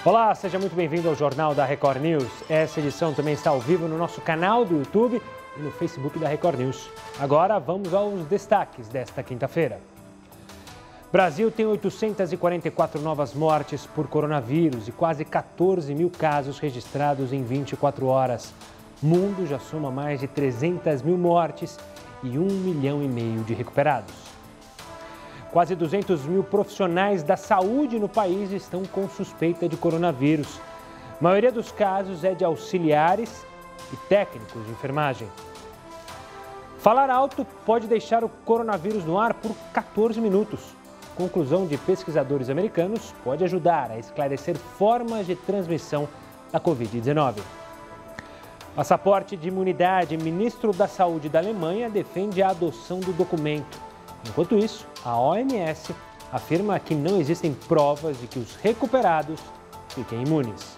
Olá, seja muito bem-vindo ao Jornal da Record News. Essa edição também está ao vivo no nosso canal do YouTube e no Facebook da Record News. Agora vamos aos destaques desta quinta-feira. Brasil tem 844 novas mortes por coronavírus e quase 14 mil casos registrados em 24 horas. O mundo já soma mais de 300 mil mortes e 1,5 milhão de recuperados. Quase 200 mil profissionais da saúde no país estão com suspeita de coronavírus. A maioria dos casos é de auxiliares e técnicos de enfermagem. Falar alto pode deixar o coronavírus no ar por 14 minutos. Conclusão de pesquisadores americanos pode ajudar a esclarecer formas de transmissão da Covid-19. Passaporte de imunidade. Ministro da Saúde da Alemanha defende a adoção do documento. Enquanto isso, a OMS afirma que não existem provas de que os recuperados fiquem imunes.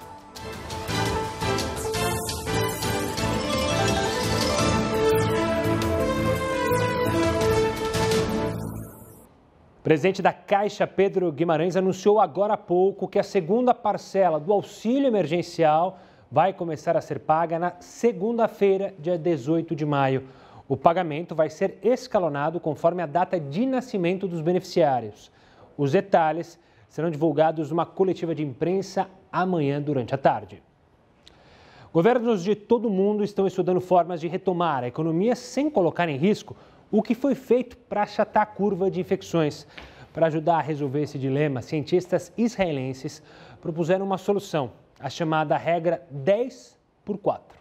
O presidente da Caixa, Pedro Guimarães, anunciou agora há pouco que a segunda parcela do auxílio emergencial vai começar a ser paga na segunda-feira, dia 18 de maio. O pagamento vai ser escalonado conforme a data de nascimento dos beneficiários. Os detalhes serão divulgados numa coletiva de imprensa amanhã durante a tarde. Governos de todo o mundo estão estudando formas de retomar a economia sem colocar em risco o que foi feito para achatar a curva de infecções. Para ajudar a resolver esse dilema, cientistas israelenses propuseram uma solução, a chamada regra 10x4.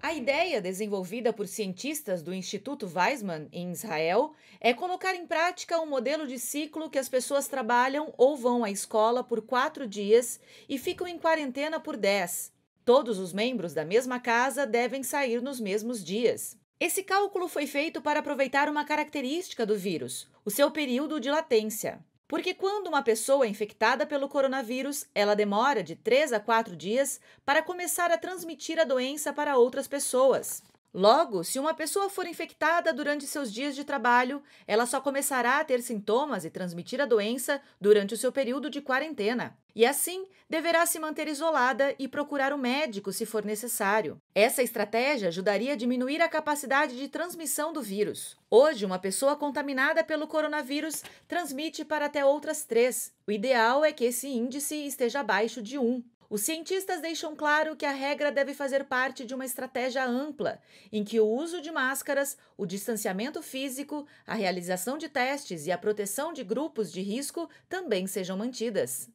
A ideia, desenvolvida por cientistas do Instituto Weizmann, em Israel, é colocar em prática um modelo de ciclo que as pessoas trabalham ou vão à escola por 4 dias e ficam em quarentena por 10. Todos os membros da mesma casa devem sair nos mesmos dias. Esse cálculo foi feito para aproveitar uma característica do vírus, o seu período de latência. Porque quando uma pessoa é infectada pelo coronavírus, ela demora de 3 a 4 dias para começar a transmitir a doença para outras pessoas. Logo, se uma pessoa for infectada durante seus dias de trabalho, ela só começará a ter sintomas e transmitir a doença durante o seu período de quarentena. E assim, deverá se manter isolada e procurar um médico se for necessário. Essa estratégia ajudaria a diminuir a capacidade de transmissão do vírus. Hoje, uma pessoa contaminada pelo coronavírus transmite para até outras 3. O ideal é que esse índice esteja abaixo de 1. Os cientistas deixam claro que a regra deve fazer parte de uma estratégia ampla, em que o uso de máscaras, o distanciamento físico, a realização de testes e a proteção de grupos de risco também sejam mantidas.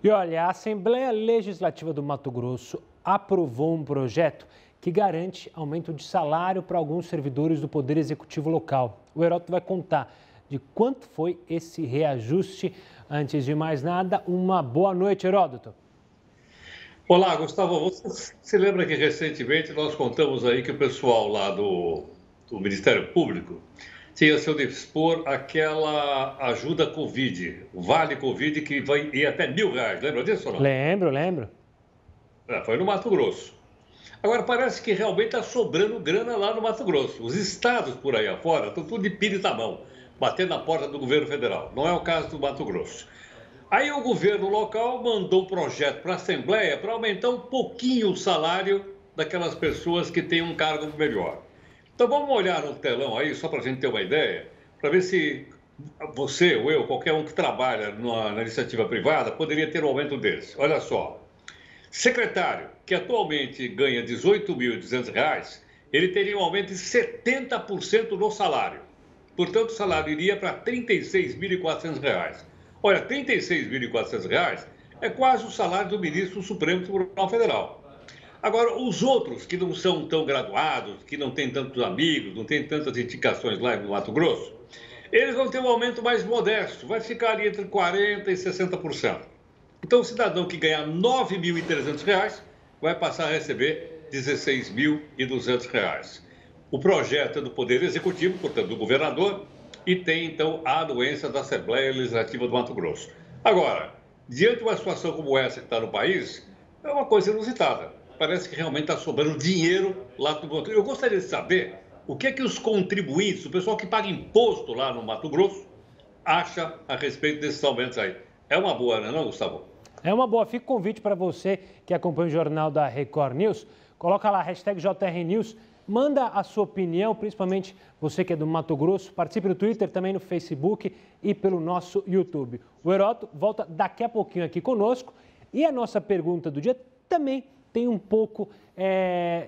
E olha, a Assembleia Legislativa do Mato Grosso aprovou um projeto que garante aumento de salário para alguns servidores do Poder Executivo local. O Heródoto vai contar de quanto foi esse reajuste. Antes de mais nada, uma boa noite, Heródoto. Olá, Gustavo. Você se lembra que recentemente nós contamos aí que o pessoal lá do Ministério Público tinha seu dispor aquela ajuda Covid, o Vale Covid, que vai ir até R$1.000. Lembra disso ou não? Lembro. Foi no Mato Grosso. Agora, parece que realmente está sobrando grana lá no Mato Grosso. Os estados por aí afora estão tudo de pires na mão, batendo na porta do governo federal. Não é o caso do Mato Grosso. Aí o governo local mandou um projeto para a Assembleia para aumentar um pouquinho o salário daquelas pessoas que têm um cargo melhor. Então vamos olhar no telão aí, só para a gente ter uma ideia, para ver se você ou eu, qualquer um que trabalha na iniciativa privada, poderia ter um aumento desse. Olha só, secretário, que atualmente ganha R$ 18.200, ele teria um aumento de 70% no salário. Portanto, o salário iria para R$ 36.400. Olha, R$ 36.400 é quase o salário do ministro do Supremo Tribunal Federal. Agora, os outros que não são tão graduados, que não têm tantos amigos, não têm tantas indicações lá no Mato Grosso, eles vão ter um aumento mais modesto, vai ficar ali entre 40% e 60%. Então, o cidadão que ganhar R$ 9.300 vai passar a receber R$ 16.200. O projeto é do Poder Executivo, portanto, do governador, e tem, então, a anuência da Assembleia Legislativa do Mato Grosso. Agora, diante de uma situação como essa que está no país, é uma coisa inusitada. Parece que realmente está sobrando dinheiro lá no Mato Grosso. Eu gostaria de saber o que é que os contribuintes, o pessoal que paga imposto lá no Mato Grosso, acha a respeito desses aumentos aí. É uma boa, não é, Gustavo? É uma boa. Fica o convite para você que acompanha o Jornal da Record News. Coloca lá, hashtag JRNews. Manda a sua opinião, principalmente você que é do Mato Grosso. Participe no Twitter, também no Facebook e pelo nosso YouTube. O Heródoto volta daqui a pouquinho aqui conosco. E a nossa pergunta do dia também tem um pouco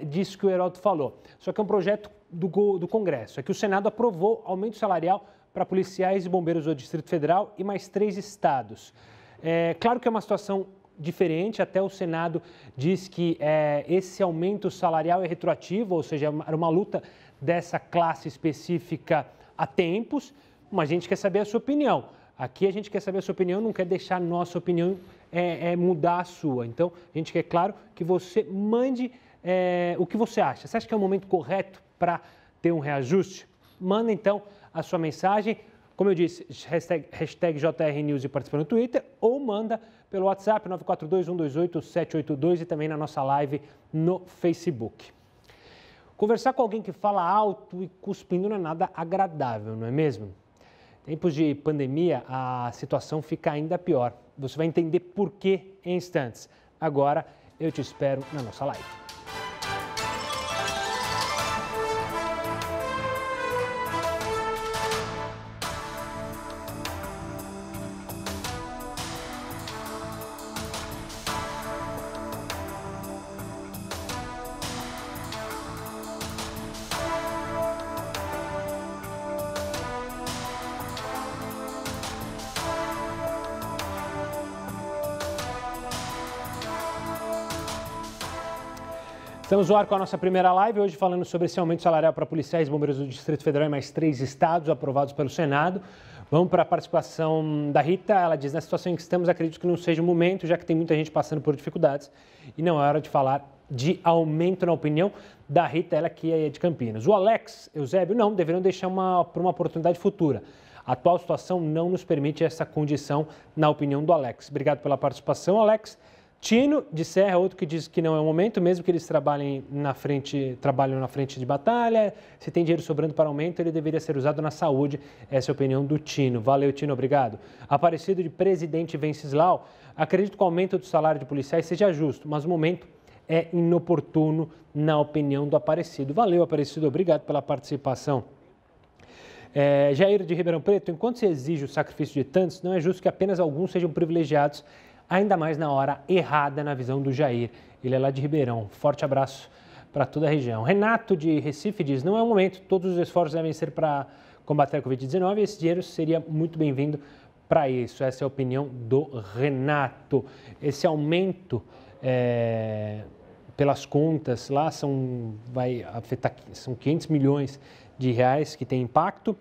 disso que o Heródoto falou. Só que é um projeto do Congresso. É que o Senado aprovou aumento salarial para policiais e bombeiros do Distrito Federal e mais 3 estados. Claro que é uma situação diferente, até o Senado diz que esse aumento salarial é retroativo, ou seja, era uma luta dessa classe específica há tempos, mas a gente quer saber a sua opinião. Aqui a gente quer saber a sua opinião, não quer deixar a nossa opinião mudar a sua. Então, a gente quer, claro, que você mande o que você acha. Você acha que é o momento correto para ter um reajuste? Manda, então, a sua mensagem. Como eu disse, hashtag JRNews e participa no Twitter ou manda pelo WhatsApp 942-128-782 e também na nossa live no Facebook. Conversar com alguém que fala alto e cuspindo não é nada agradável, não é mesmo? Em tempos de pandemia, a situação fica ainda pior. Você vai entender por quê em instantes. Agora, eu te espero na nossa live. Estamos no ar com a nossa primeira live, hoje falando sobre esse aumento salarial para policiais e bombeiros do Distrito Federal e mais 3 estados aprovados pelo Senado. Vamos para a participação da Rita. Ela diz, na situação em que estamos, acredito que não seja o momento, já que tem muita gente passando por dificuldades e não é hora de falar de aumento, na opinião da Rita, ela que é de Campinas. O Alex, Eusébio, não, deveriam deixar para uma oportunidade futura. A atual situação não nos permite essa condição, na opinião do Alex. Obrigado pela participação, Alex. Tino de Serra, outro que diz que não é o momento, mesmo que eles trabalhem na frente de batalha. Se tem dinheiro sobrando para aumento, ele deveria ser usado na saúde. Essa é a opinião do Tino. Valeu, Tino, obrigado. Aparecido de Presidente Venceslau, acredito que o aumento do salário de policiais seja justo, mas o momento é inoportuno, na opinião do Aparecido. Valeu, Aparecido, obrigado pela participação. Jair de Ribeirão Preto, enquanto se exige o sacrifício de tantos, não é justo que apenas alguns sejam privilegiados, ainda mais na hora errada na visão do Jair. Ele é lá de Ribeirão. Forte abraço para toda a região. Renato de Recife diz, não é o momento, todos os esforços devem ser para combater a Covid-19 e esse dinheiro seria muito bem-vindo para isso. Essa é a opinião do Renato. Esse aumento, pelas contas lá, vai afetar, são 500 milhões de reais que tem impacto.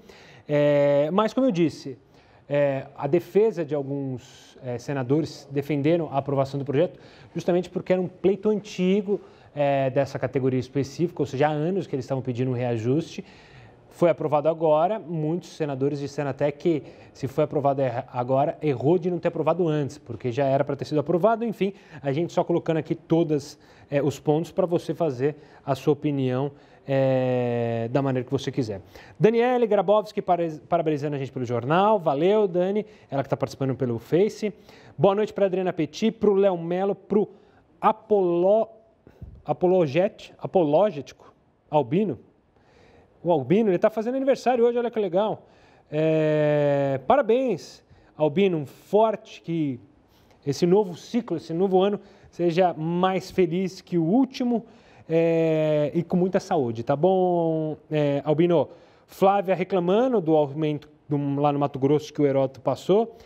Mas, como eu disse, a defesa de alguns senadores defenderam a aprovação do projeto justamente porque era um pleito antigo dessa categoria específica, ou seja, há anos que eles estavam pedindo um reajuste. Foi aprovado agora, muitos senadores disseram até que se foi aprovado agora, errou de não ter aprovado antes, porque já era para ter sido aprovado. Enfim, a gente só colocando aqui todos os pontos para você fazer a sua opinião da maneira que você quiser. Daniele Grabowski parabenizando a gente pelo jornal. Valeu, Dani. Ela que está participando pelo Face. Boa noite para a Adriana Petit, para o Léo Melo, para o apologético Albino. O Albino, ele está fazendo aniversário hoje, olha que legal. Parabéns, Albino. Forte que esse novo ciclo, esse novo ano seja mais feliz que o último. E com muita saúde, tá bom, Albino? Flávia reclamando do aumento lá no Mato Grosso que o Heródoto passou.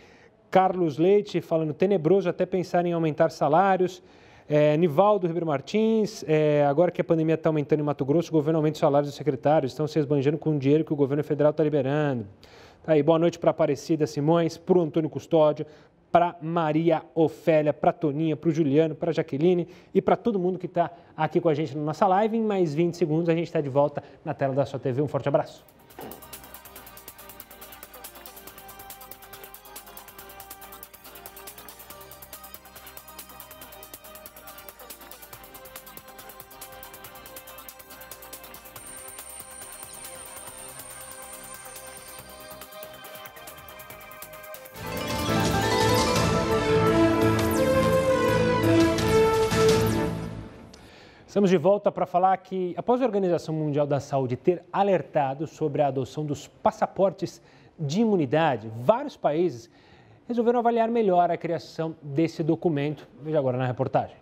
Carlos Leite falando tenebroso até pensar em aumentar salários. Nivaldo Ribeiro Martins, agora que a pandemia está aumentando em Mato Grosso, o governo aumenta os salários dos secretários, estão se esbanjando com o dinheiro que o governo federal está liberando. Tá aí, boa noite para Aparecida Simões, para o Antônio Custódio, para Maria Ofélia, para Toninha, para o Juliano, para a Jaqueline e para todo mundo que está aqui com a gente na nossa live. Em mais 20 segundos a gente está de volta na tela da sua TV. Um forte abraço. Estamos de volta para falar que, após a Organização Mundial da Saúde ter alertado sobre a adoção dos passaportes de imunidade, vários países resolveram avaliar melhor a criação desse documento. Veja agora na reportagem.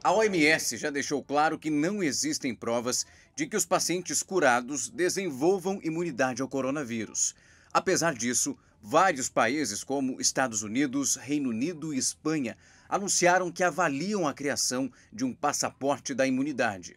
A OMS já deixou claro que não existem provas de que os pacientes curados desenvolvam imunidade ao coronavírus. Apesar disso, vários países como Estados Unidos, Reino Unido e Espanha anunciaram que avaliam a criação de um passaporte da imunidade.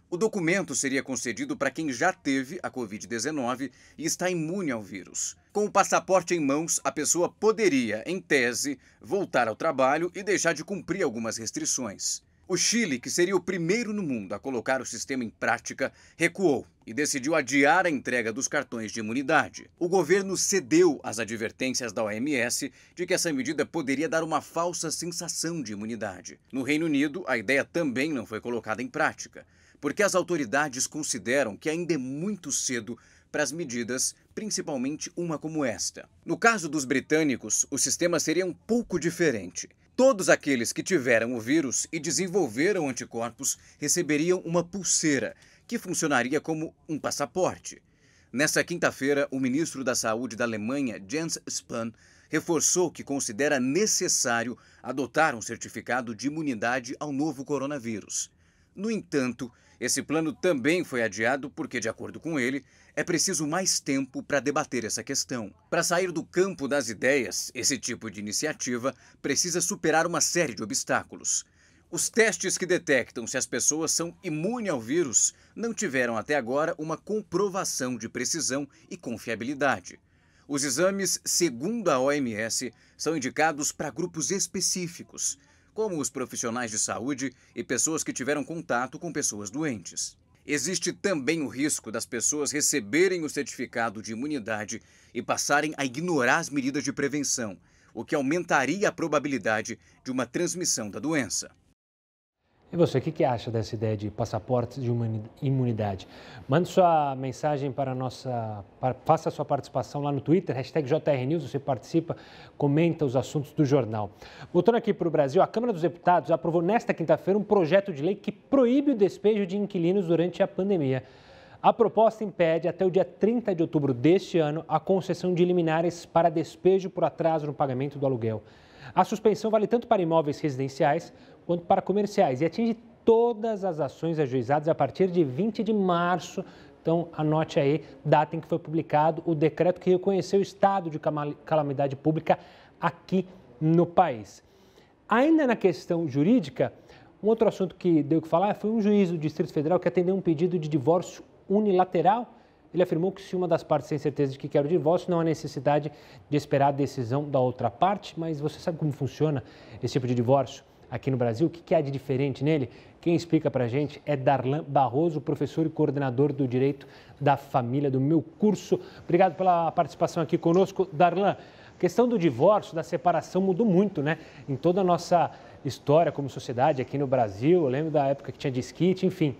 O documento seria concedido para quem já teve a Covid-19 e está imune ao vírus. Com o passaporte em mãos, a pessoa poderia, em tese, voltar ao trabalho e deixar de cumprir algumas restrições. O Chile, que seria o primeiro no mundo a colocar o sistema em prática, recuou e decidiu adiar a entrega dos cartões de imunidade. O governo cedeu às advertências da OMS de que essa medida poderia dar uma falsa sensação de imunidade. No Reino Unido, a ideia também não foi colocada em prática, porque as autoridades consideram que ainda é muito cedo para as medidas, principalmente uma como esta. No caso dos britânicos, o sistema seria um pouco diferente. Todos aqueles que tiveram o vírus e desenvolveram anticorpos receberiam uma pulseira, que funcionaria como um passaporte. Nessa quinta-feira, o ministro da Saúde da Alemanha, Jens Spahn, reforçou que considera necessário adotar um certificado de imunidade ao novo coronavírus. No entanto, esse plano também foi adiado porque, de acordo com ele, é preciso mais tempo para debater essa questão. Para sair do campo das ideias, esse tipo de iniciativa precisa superar uma série de obstáculos. Os testes que detectam se as pessoas são imunes ao vírus não tiveram até agora uma comprovação de precisão e confiabilidade. Os exames, segundo a OMS, são indicados para grupos específicos, como os profissionais de saúde e pessoas que tiveram contato com pessoas doentes. Existe também o risco das pessoas receberem o certificado de imunidade e passarem a ignorar as medidas de prevenção, o que aumentaria a probabilidade de uma transmissão da doença. E você, o que acha dessa ideia de passaporte de imunidade? Mande sua mensagem faça sua participação lá no Twitter, #JRNews, você participa, comenta os assuntos do jornal. Voltando aqui para o Brasil, a Câmara dos Deputados aprovou nesta quinta-feira um projeto de lei que proíbe o despejo de inquilinos durante a pandemia. A proposta impede, até o dia 30 de outubro deste ano, a concessão de liminares para despejo por atraso no pagamento do aluguel. A suspensão vale tanto para imóveis residenciais quanto para comerciais e atinge todas as ações ajuizadas a partir de 20 de março. Então, anote aí, data em que foi publicado o decreto que reconheceu o estado de calamidade pública aqui no país. Ainda na questão jurídica, um outro assunto que deu o que falar foi um juiz do Distrito Federal que atendeu um pedido de divórcio unilateral. Ele afirmou que se uma das partes tem certeza de que quer o divórcio, não há necessidade de esperar a decisão da outra parte. Mas você sabe como funciona esse tipo de divórcio aqui no Brasil? O que há de diferente nele? Quem explica para a gente é Darlan Barroso, professor e coordenador do Direito da Família do meu curso. Obrigado pela participação aqui conosco. Darlan, a questão do divórcio, da separação mudou muito, né? Em toda a nossa história como sociedade aqui no Brasil. Eu lembro da época que tinha disquite, enfim.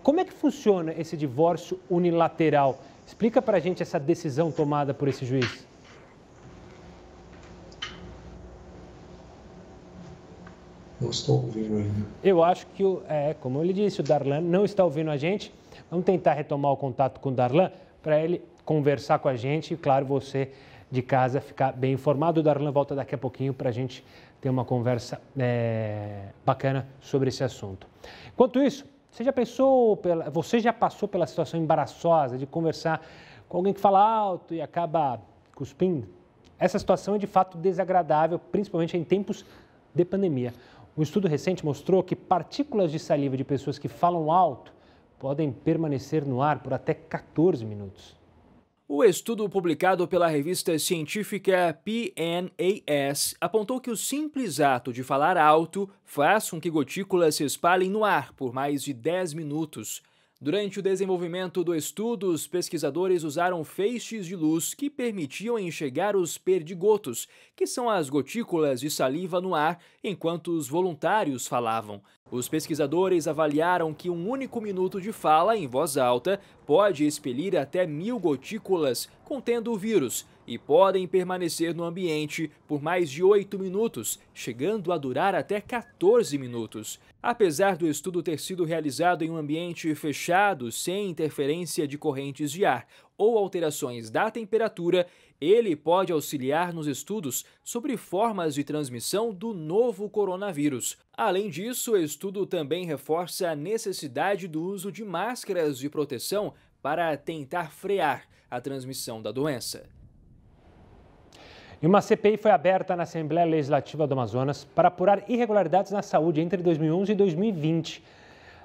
Como é que funciona esse divórcio unilateral? Explica para a gente essa decisão tomada por esse juiz. Não estou ouvindo ainda. Eu acho que, como ele disse, o Darlan não está ouvindo a gente. Vamos tentar retomar o contato com o Darlan para ele conversar com a gente e, claro, você de casa ficar bem informado. O Darlan volta daqui a pouquinho para a gente ter uma conversa bacana sobre esse assunto. Enquanto isso, você já passou pela situação embaraçosa de conversar com alguém que fala alto e acaba cuspindo? Essa situação é de fato desagradável, principalmente em tempos de pandemia. Um estudo recente mostrou que partículas de saliva de pessoas que falam alto podem permanecer no ar por até 14 minutos. O estudo publicado pela revista científica PNAS apontou que o simples ato de falar alto faz com que gotículas se espalhem no ar por mais de 10 minutos. Durante o desenvolvimento do estudo, os pesquisadores usaram feixes de luz que permitiam enxergar os perdigotos, que são as gotículas de saliva no ar, enquanto os voluntários falavam. Os pesquisadores avaliaram que um único minuto de fala em voz alta pode expelir até 1000 gotículas contendo o vírus, e podem permanecer no ambiente por mais de 8 minutos, chegando a durar até 14 minutos. Apesar do estudo ter sido realizado em um ambiente fechado, sem interferência de correntes de ar ou alterações da temperatura, ele pode auxiliar nos estudos sobre formas de transmissão do novo coronavírus. Além disso, o estudo também reforça a necessidade do uso de máscaras de proteção para tentar frear a transmissão da doença. E uma CPI foi aberta na Assembleia Legislativa do Amazonas para apurar irregularidades na saúde entre 2011 e 2020.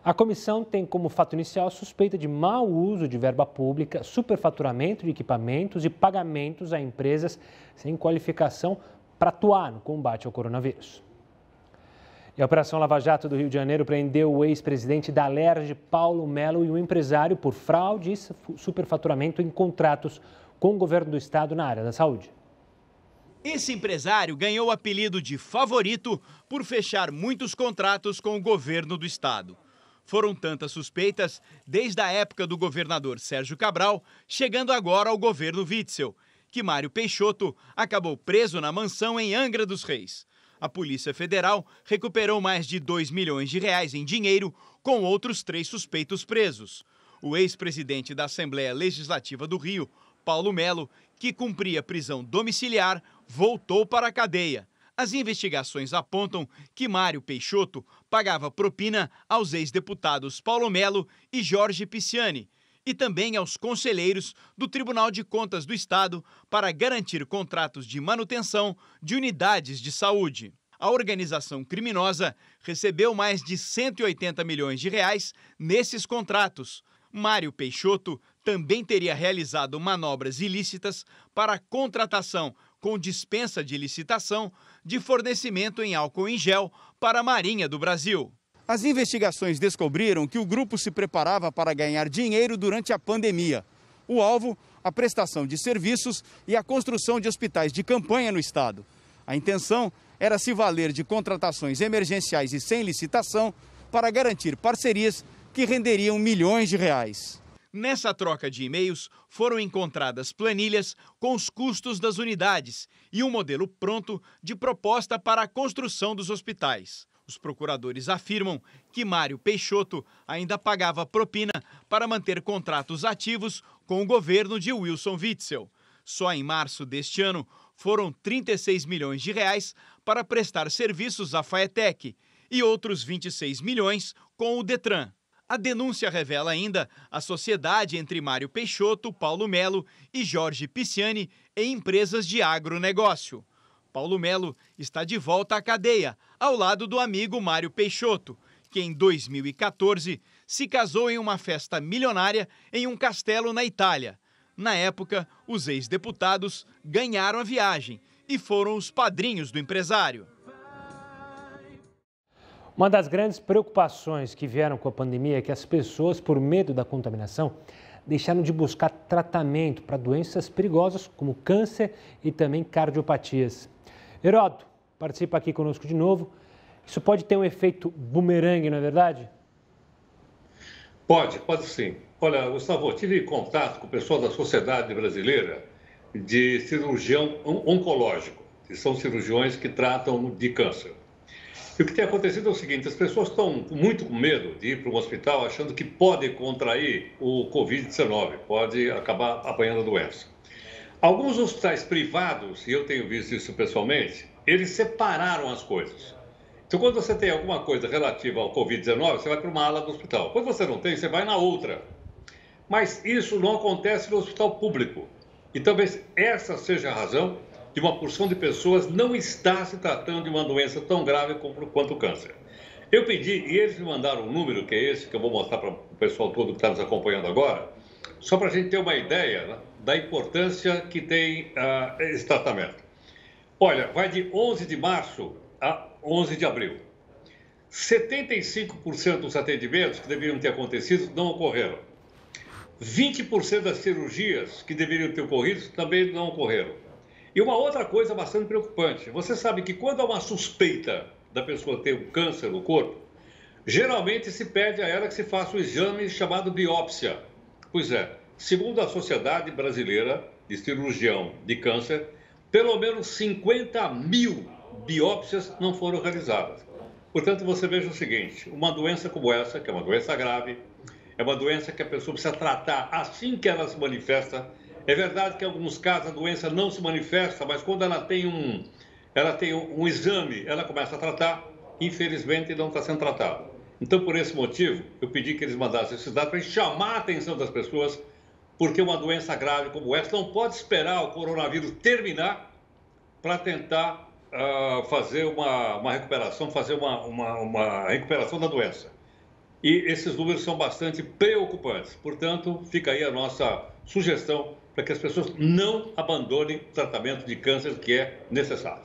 A comissão tem como fato inicial a suspeita de mau uso de verba pública, superfaturamento de equipamentos e pagamentos a empresas sem qualificação para atuar no combate ao coronavírus. E a Operação Lava Jato do Rio de Janeiro prendeu o ex-presidente da Alerj, Paulo Melo, e um empresário por fraude e superfaturamento em contratos com o governo do estado na área da saúde. Esse empresário ganhou o apelido de favorito por fechar muitos contratos com o governo do estado. Foram tantas suspeitas desde a época do governador Sérgio Cabral, chegando agora ao governo Witzel, que Mário Peixoto acabou preso na mansão em Angra dos Reis. A Polícia Federal recuperou mais de 2 milhões de reais em dinheiro, com outros 3 suspeitos presos. O ex-presidente da Assembleia Legislativa do Rio, Paulo Melo, que cumpria prisão domiciliar, voltou para a cadeia. As investigações apontam que Mário Peixoto pagava propina aos ex-deputados Paulo Melo e Jorge Pisciani, e também aos conselheiros do Tribunal de Contas do Estado para garantir contratos de manutenção de unidades de saúde. A organização criminosa recebeu mais de 180 milhões de reais nesses contratos. Mário Peixoto também teria realizado manobras ilícitas para a contratação com dispensa de licitação de fornecimento em álcool em gel para a Marinha do Brasil. As investigações descobriram que o grupo se preparava para ganhar dinheiro durante a pandemia. O alvo, a prestação de serviços e a construção de hospitais de campanha no estado. A intenção era se valer de contratações emergenciais e sem licitação para garantir parcerias que renderiam milhões de reais. Nessa troca de e-mails, foram encontradas planilhas com os custos das unidades e um modelo pronto de proposta para a construção dos hospitais. Os procuradores afirmam que Mário Peixoto ainda pagava propina para manter contratos ativos com o governo de Wilson Witzel. Só em março deste ano, foram 36 milhões de reais para prestar serviços à Faetec e outros 26 milhões com o Detran. A denúncia revela ainda a sociedade entre Mário Peixoto, Paulo Melo e Jorge Pisciani em empresas de agronegócio. Paulo Melo está de volta à cadeia, ao lado do amigo Mário Peixoto, que em 2014 se casou em uma festa milionária em um castelo na Itália. Na época, os ex-deputados ganharam a viagem e foram os padrinhos do empresário. Uma das grandes preocupações que vieram com a pandemia é que as pessoas, por medo da contaminação, deixaram de buscar tratamento para doenças perigosas como câncer e também cardiopatias. Heródoto, participa aqui conosco de novo. Isso pode ter um efeito bumerangue, não é verdade? Pode sim. Olha, Gustavo, eu tive contato com o pessoal da Sociedade Brasileira de Cirurgião Oncológico, que são cirurgiões que tratam de câncer. E o que tem acontecido é o seguinte, as pessoas estão muito com medo de ir para um hospital achando que pode contrair o Covid-19, pode acabar apanhando a doença. Alguns hospitais privados, e eu tenho visto isso pessoalmente, eles separaram as coisas. Então, quando você tem alguma coisa relativa ao Covid-19, você vai para uma ala do hospital. Quando você não tem, você vai na outra. Mas isso não acontece no hospital público. E talvez essa seja a razão de uma porção de pessoas não estar se tratando de uma doença tão grave quanto o câncer. Eu pedi, e eles me mandaram um número, que é esse, que eu vou mostrar para o pessoal todo que está nos acompanhando agora, só para a gente ter uma ideia, né, da importância que tem esse tratamento. Olha, vai de 11 de março a 11 de abril. 75% dos atendimentos que deveriam ter acontecido não ocorreram. 20% das cirurgias que deveriam ter ocorrido também não ocorreram. E uma outra coisa bastante preocupante, você sabe que quando há uma suspeita da pessoa ter um câncer no corpo, geralmente se pede a ela que se faça um exame chamado biópsia. Pois é, segundo a Sociedade Brasileira de cirurgião de câncer, pelo menos 50 mil biópsias não foram realizadas. Portanto, você veja o seguinte, uma doença como essa, que é uma doença grave, é uma doença que a pessoa precisa tratar assim que ela se manifesta. É verdade que em alguns casos a doença não se manifesta, mas quando ela tem um exame, ela começa a tratar, infelizmente não está sendo tratada. Então, por esse motivo, eu pedi que eles mandassem esses dados para chamar a atenção das pessoas, porque uma doença grave como essa não pode esperar o coronavírus terminar para tentar fazer uma recuperação, fazer uma recuperação da doença. E esses números são bastante preocupantes. Portanto, fica aí a nossa sugestão para que as pessoas não abandonem o tratamento de câncer que é necessário.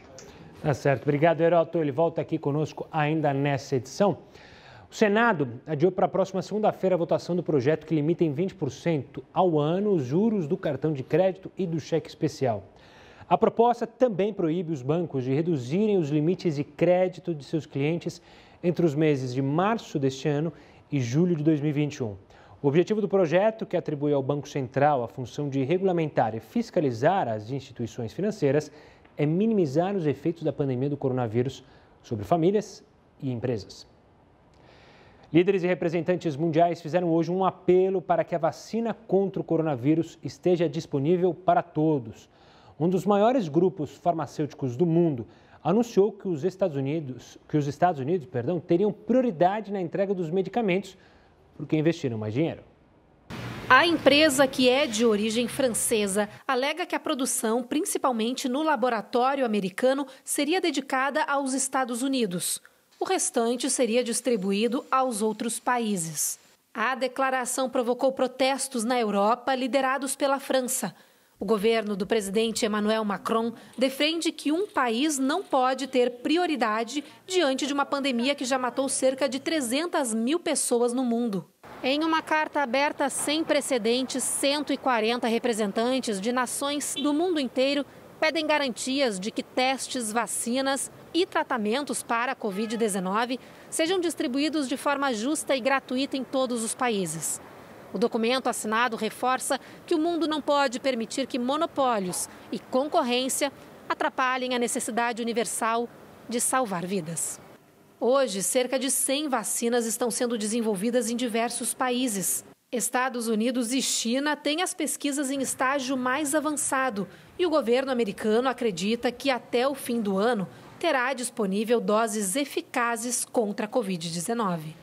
Tá certo. Obrigado, Heroto. Ele volta aqui conosco ainda nessa edição. O Senado adiou para a próxima segunda-feira a votação do projeto que limita em 20% ao ano os juros do cartão de crédito e do cheque especial. A proposta também proíbe os bancos de reduzirem os limites de crédito de seus clientes entre os meses de março deste ano e julho de 2021. O objetivo do projeto, que atribui ao Banco Central a função de regulamentar e fiscalizar as instituições financeiras, é minimizar os efeitos da pandemia do coronavírus sobre famílias e empresas. Líderes e representantes mundiais fizeram hoje um apelo para que a vacina contra o coronavírus esteja disponível para todos. Um dos maiores grupos farmacêuticos do mundo anunciou que os Estados Unidos teriam prioridade na entrega dos medicamentos porque investiram mais dinheiro. A empresa, que é de origem francesa, alega que a produção, principalmente no laboratório americano, seria dedicada aos Estados Unidos. O restante seria distribuído aos outros países. A declaração provocou protestos na Europa, liderados pela França. O governo do presidente Emmanuel Macron defende que um país não pode ter prioridade diante de uma pandemia que já matou cerca de 300 mil pessoas no mundo. Em uma carta aberta sem precedentes, 140 representantes de nações do mundo inteiro pedem garantias de que testes, vacinas e tratamentos para a Covid-19 sejam distribuídos de forma justa e gratuita em todos os países. O documento assinado reforça que o mundo não pode permitir que monopólios e concorrência atrapalhem a necessidade universal de salvar vidas. Hoje, cerca de 100 vacinas estão sendo desenvolvidas em diversos países. Estados Unidos e China têm as pesquisas em estágio mais avançado e o governo americano acredita que até o fim do ano terá disponível doses eficazes contra a Covid-19.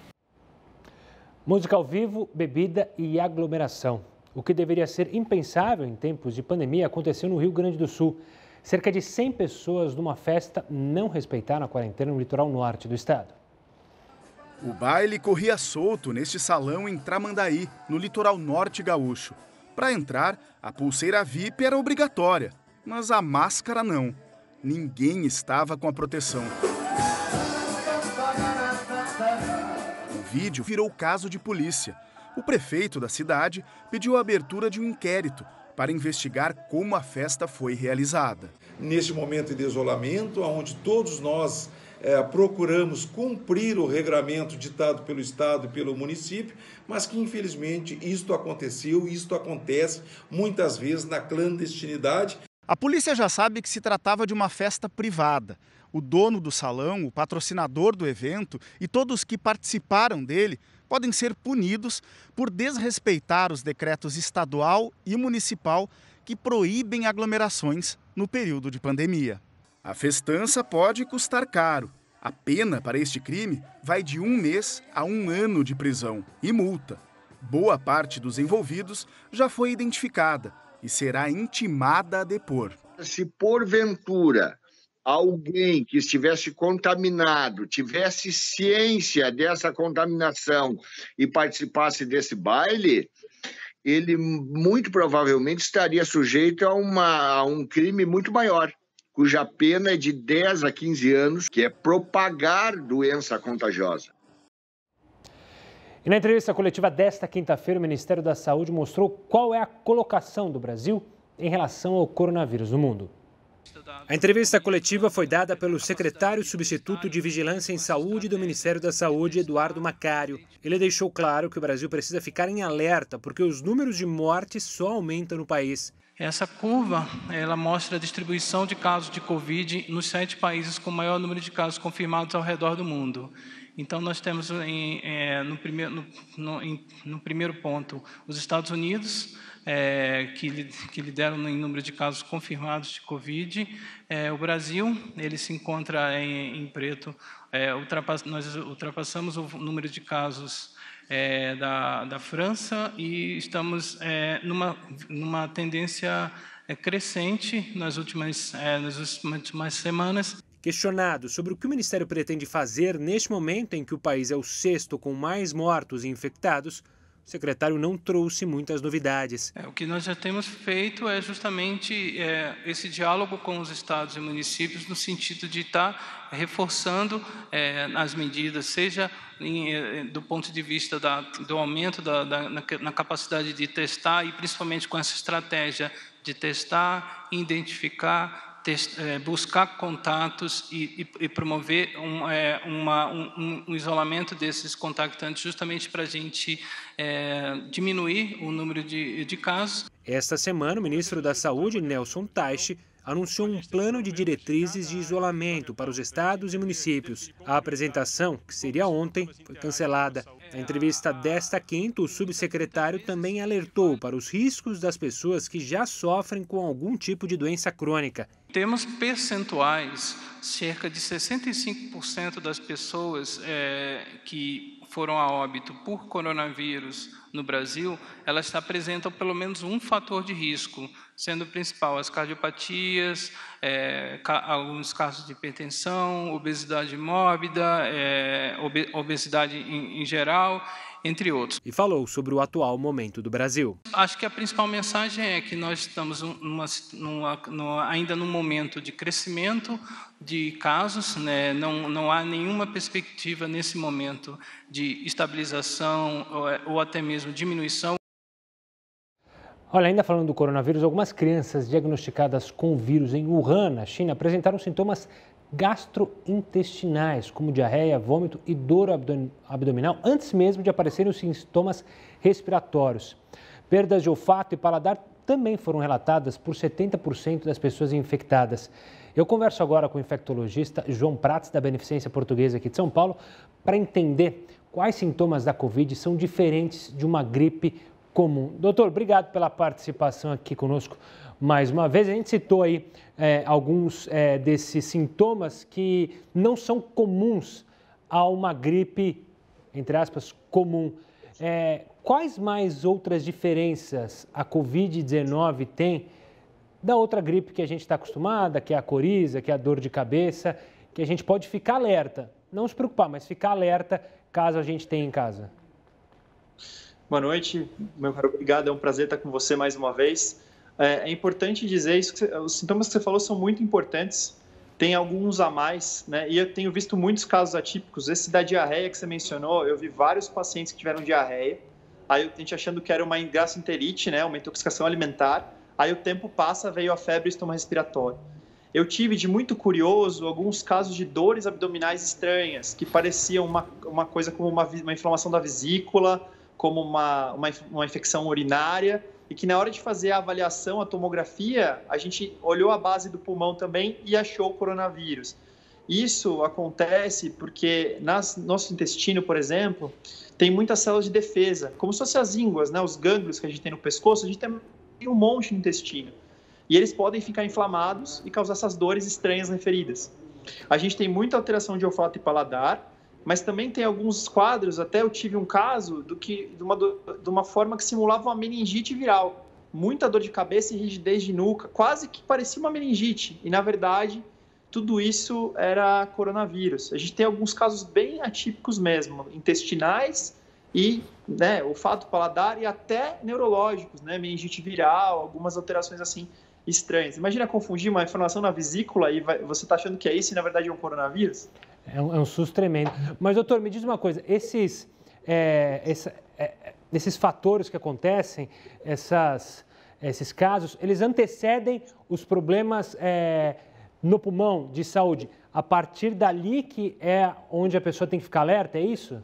Música ao vivo, bebida e aglomeração. O que deveria ser impensável em tempos de pandemia aconteceu no Rio Grande do Sul. Cerca de 100 pessoas numa festa não respeitaram a quarentena no litoral norte do estado. O baile corria solto neste salão em Tramandaí, no litoral norte gaúcho. Para entrar, a pulseira VIP era obrigatória, mas a máscara não. Ninguém estava com a proteção. O vídeo virou caso de polícia. O prefeito da cidade pediu a abertura de um inquérito para investigar como a festa foi realizada. Neste momento de isolamento, onde todos nós procuramos cumprir o regramento ditado pelo Estado e pelo município, mas que infelizmente isto aconteceu e isto acontece muitas vezes na clandestinidade. A polícia já sabe que se tratava de uma festa privada. O dono do salão, o patrocinador do evento e todos que participaram dele podem ser punidos por desrespeitar os decretos estadual e municipal que proíbem aglomerações no período de pandemia. A festança pode custar caro. A pena para este crime vai de 1 mês a 1 ano de prisão e multa. Boa parte dos envolvidos já foi identificada e será intimada a depor. Se porventura alguém que estivesse contaminado, tivesse ciência dessa contaminação e participasse desse baile, ele muito provavelmente estaria sujeito a um crime muito maior, cuja pena é de 10 a 15 anos, que é propagar doença contagiosa. E na entrevista coletiva desta quinta-feira, o Ministério da Saúde mostrou qual é a colocação do Brasil em relação ao coronavírus no mundo. A entrevista coletiva foi dada pelo secretário substituto de Vigilância em Saúde do Ministério da Saúde, Eduardo Macário. Ele deixou claro que o Brasil precisa ficar em alerta porque os números de mortes só aumentam no país. Essa curva, ela mostra a distribuição de casos de Covid nos 7 países com maior número de casos confirmados ao redor do mundo. Então, nós temos no primeiro ponto os Estados Unidos, que lideram em número de casos confirmados de Covid. O Brasil, ele se encontra em preto. Nós ultrapassamos o número de casos da França e estamos numa tendência crescente nas últimas semanas. Questionado sobre o que o Ministério pretende fazer neste momento em que o país é o 6º com mais mortos e infectados, o secretário não trouxe muitas novidades. O que nós já temos feito é justamente esse diálogo com os estados e municípios no sentido de estar reforçando as medidas, seja do ponto de vista do aumento na capacidade de testar e principalmente com essa estratégia de testar, identificar, buscar contatos e promover um isolamento desses contactantes justamente para a gente diminuir o número de casos. Esta semana, o ministro da Saúde, Nelson Taixe, anunciou um plano de diretrizes de isolamento para os estados e municípios. A apresentação, que seria ontem, foi cancelada. Na entrevista desta quinta, o subsecretário também alertou para os riscos das pessoas que já sofrem com algum tipo de doença crônica. Temos percentuais, cerca de 65% das pessoas que foram a óbito por coronavírus no Brasil, elas apresentam pelo menos um fator de risco, sendo o principal as cardiopatias, alguns casos de hipertensão, obesidade mórbida, obesidade em geral, entre outros. E falou sobre o atual momento do Brasil. Acho que a principal mensagem é que nós estamos ainda num momento de crescimento de casos, né? Não há nenhuma perspectiva nesse momento de estabilização ou até mesmo diminuição. Olha, ainda falando do coronavírus, algumas crianças diagnosticadas com o vírus em Wuhan, na China, apresentaram sintomas gastrointestinais, como diarreia, vômito e dor abdominal, antes mesmo de aparecerem os sintomas respiratórios. Perdas de olfato e paladar também foram relatadas por 70% das pessoas infectadas. Eu converso agora com o infectologista João Prats, da Beneficência Portuguesa aqui de São Paulo, para entender quais sintomas da Covid são diferentes de uma gripe comum. Doutor, obrigado pela participação aqui conosco mais uma vez. A gente citou aí alguns desses sintomas que não são comuns a uma gripe, entre aspas, comum. Quais mais outras diferenças a Covid-19 tem da outra gripe que a gente está acostumada, que é a coriza, que é a dor de cabeça, que a gente pode ficar alerta, não se preocupar, mas ficar alerta caso a gente tenha em casa? Boa noite, meu caro, obrigado, é um prazer estar com você mais uma vez. É importante dizer isso, que os sintomas que você falou são muito importantes, tem alguns a mais, né? E eu tenho visto muitos casos atípicos. Esse da diarreia que você mencionou, eu vi vários pacientes que tiveram diarreia, aí a gente achando que era uma gastroenterite, né? Uma intoxicação alimentar, aí o tempo passa, veio a febre e estômago respiratório. Eu tive, de muito curioso, alguns casos de dores abdominais estranhas, que pareciam uma coisa como uma inflamação da vesícula, como uma infecção urinária, e que na hora de fazer a avaliação, a tomografia, a gente olhou a base do pulmão também e achou o coronavírus. Isso acontece porque nosso intestino, por exemplo, tem muitas células de defesa, como se fossem as ínguas, né? Os gânglios que a gente tem no pescoço, a gente tem um monte no intestino. E eles podem ficar inflamados e causar essas dores estranhas referidas. A gente tem muita alteração de olfato e paladar, mas também tem alguns quadros, até eu tive um caso de uma forma que simulava uma meningite viral. Muita dor de cabeça e rigidez de nuca, quase que parecia uma meningite. E, na verdade, tudo isso era coronavírus. A gente tem alguns casos bem atípicos mesmo, intestinais e olfato, paladar e até neurológicos, né? Meningite viral, algumas alterações assim estranhas. Imagina confundir uma inflamação na vesícula e você está achando que é isso e, na verdade, é um coronavírus? É um susto tremendo. Mas, doutor, me diz uma coisa, esses fatores que acontecem, esses casos, eles antecedem os problemas no pulmão de saúde. A partir dali que é onde a pessoa tem que ficar alerta, é isso?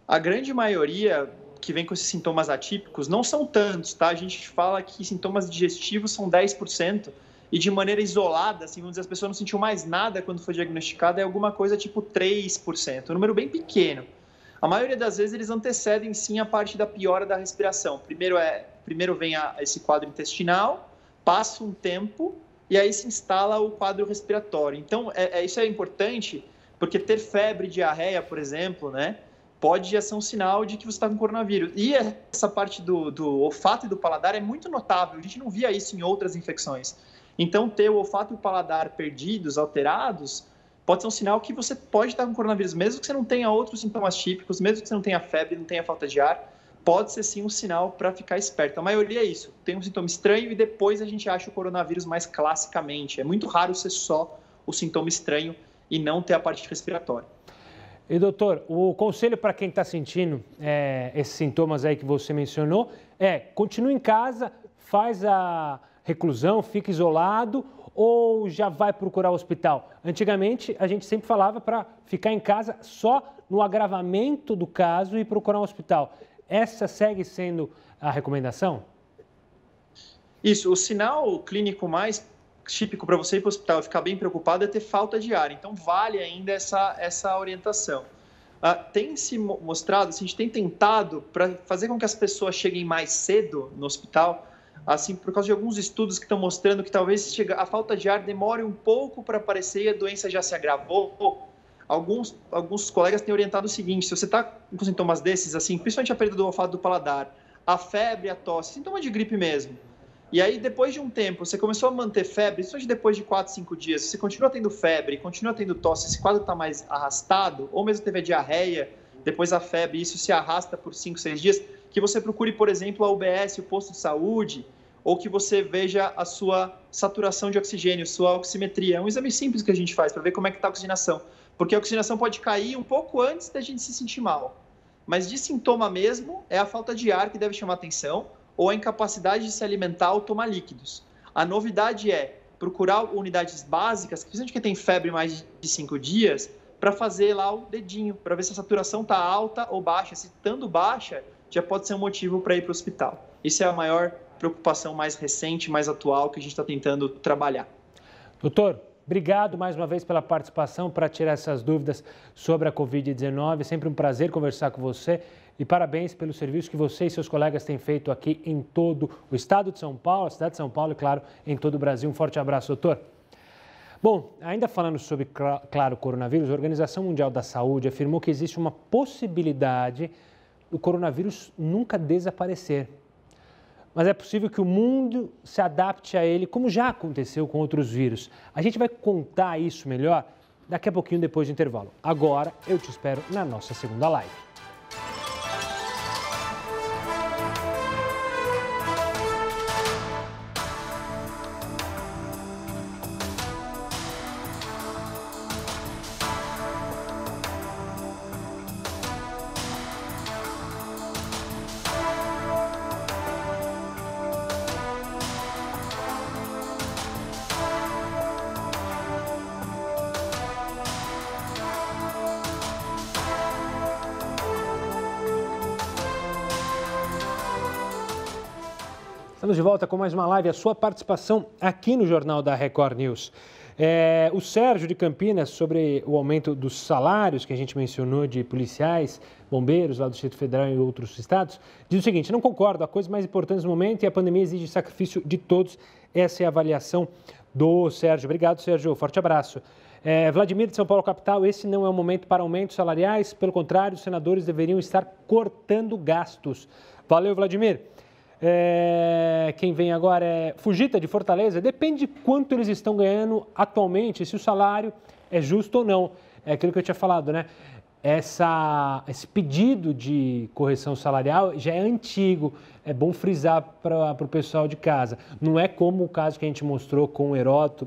A grande maioria que vem com esses sintomas atípicos não são tantos, tá? A gente fala que sintomas digestivos são 10%, e de maneira isolada, assim, vamos dizer, as pessoas não sentiam mais nada quando foi diagnosticada, é alguma coisa tipo 3%, um número bem pequeno. A maioria das vezes eles antecedem sim a parte da piora da respiração. Primeiro vem esse quadro intestinal, passa um tempo e aí se instala o quadro respiratório. Então, isso é importante, porque ter febre, diarreia, por exemplo, né, pode já ser um sinal de que você está com coronavírus. E essa parte do olfato e do paladar é muito notável, a gente não via isso em outras infecções. Então, ter o olfato e o paladar perdidos, alterados, pode ser um sinal que você pode estar com coronavírus, mesmo que você não tenha outros sintomas típicos, mesmo que você não tenha febre, não tenha falta de ar, pode ser sim um sinal para ficar esperto. A maioria é isso, tem um sintoma estranho e depois a gente acha o coronavírus mais classicamente. É muito raro ser só o sintoma estranho e não ter a parte respiratória. E doutor, o conselho para quem está sentindo esses sintomas aí que você mencionou continue em casa, faz a reclusão, fica isolado ou já vai procurar o hospital? Antigamente, a gente sempre falava para ficar em casa só no agravamento do caso e procurar um hospital. Essa segue sendo a recomendação? Isso, o sinal clínico mais típico para você ir para o hospital e ficar bem preocupado é ter falta de ar. Então, vale ainda essa orientação. Tem se mostrado, a gente tem tentado para fazer com que as pessoas cheguem mais cedo no hospital, assim, por causa de alguns estudos que estão mostrando que talvez a falta de ar demore um pouco para aparecer e a doença já se agravou. Alguns colegas têm orientado o seguinte: se você está com sintomas desses, assim, principalmente a perda do olfato do paladar, a febre, a tosse, sintoma de gripe mesmo, e aí depois de um tempo você começou a manter febre, principalmente depois de 4, 5 dias, você continua tendo febre, continua tendo tosse, esse quadro está mais arrastado, ou mesmo teve a diarreia, depois a febre, isso se arrasta por 5, 6 dias, que você procure, por exemplo, a UBS, o posto de saúde, ou que você veja a sua saturação de oxigênio, sua oximetria. É um exame simples que a gente faz para ver como é que está a oxigenação, porque a oxigenação pode cair um pouco antes da gente se sentir mal. Mas de sintoma mesmo, é a falta de ar que deve chamar atenção, ou a incapacidade de se alimentar ou tomar líquidos. A novidade é procurar unidades básicas, principalmente quem tem febre mais de 5 dias, para fazer lá o dedinho, para ver se a saturação está alta ou baixa. Se estando baixa, já pode ser um motivo para ir para o hospital. Isso é a maior preocupação mais recente, mais atual, que a gente está tentando trabalhar. Doutor, obrigado mais uma vez pela participação, para tirar essas dúvidas sobre a Covid-19. É sempre um prazer conversar com você e parabéns pelo serviço que você e seus colegas têm feito aqui em todo o estado de São Paulo, a cidade de São Paulo e, claro, em todo o Brasil. Um forte abraço, doutor. Bom, ainda falando sobre, claro, o coronavírus, a Organização Mundial da Saúde afirmou que existe uma possibilidade do coronavírus nunca desaparecer. Mas é possível que o mundo se adapte a ele, como já aconteceu com outros vírus. A gente vai contar isso melhor daqui a pouquinho, depois do intervalo. Agora, eu te espero na nossa segunda live. Estamos de volta com mais uma live, a sua participação aqui no Jornal da Record News. O Sérgio de Campinas, sobre o aumento dos salários que a gente mencionou de policiais, bombeiros lá do Distrito Federal e outros estados, diz o seguinte: não concordo, a coisa mais importante no momento e a pandemia exige sacrifício de todos. Essa é a avaliação do Sérgio. Obrigado, Sérgio. Forte abraço. Vladimir de São Paulo capital, esse não é o momento para aumentos salariais, pelo contrário, os senadores deveriam estar cortando gastos. Valeu, Vladimir. Quem vem agora é Fujita, de Fortaleza. Depende de quanto eles estão ganhando atualmente, se o salário é justo ou não. É aquilo que eu tinha falado, né? Esse pedido de correção salarial já é antigo. É bom frisar para o pessoal de casa. Não é como o caso que a gente mostrou com o Heródoto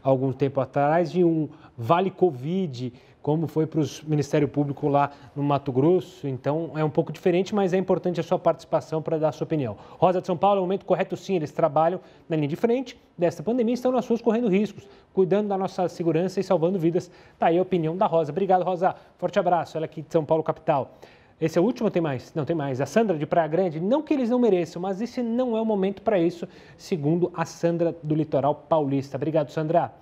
algum tempo atrás, de um Vale Covid, como foi para o Ministério Público lá no Mato Grosso. Então, é um pouco diferente, mas é importante a sua participação para dar a sua opinião. Rosa de São Paulo, é o momento correto sim, eles trabalham na linha de frente desta pandemia, estão nas ruas correndo riscos, cuidando da nossa segurança e salvando vidas. Tá aí a opinião da Rosa. Obrigado, Rosa. Forte abraço. Ela aqui de São Paulo, capital. Esse é o último ou tem mais? Não, tem mais. A Sandra de Praia Grande, não que eles não mereçam, mas esse não é o momento para isso, segundo a Sandra do Litoral Paulista. Obrigado, Sandra.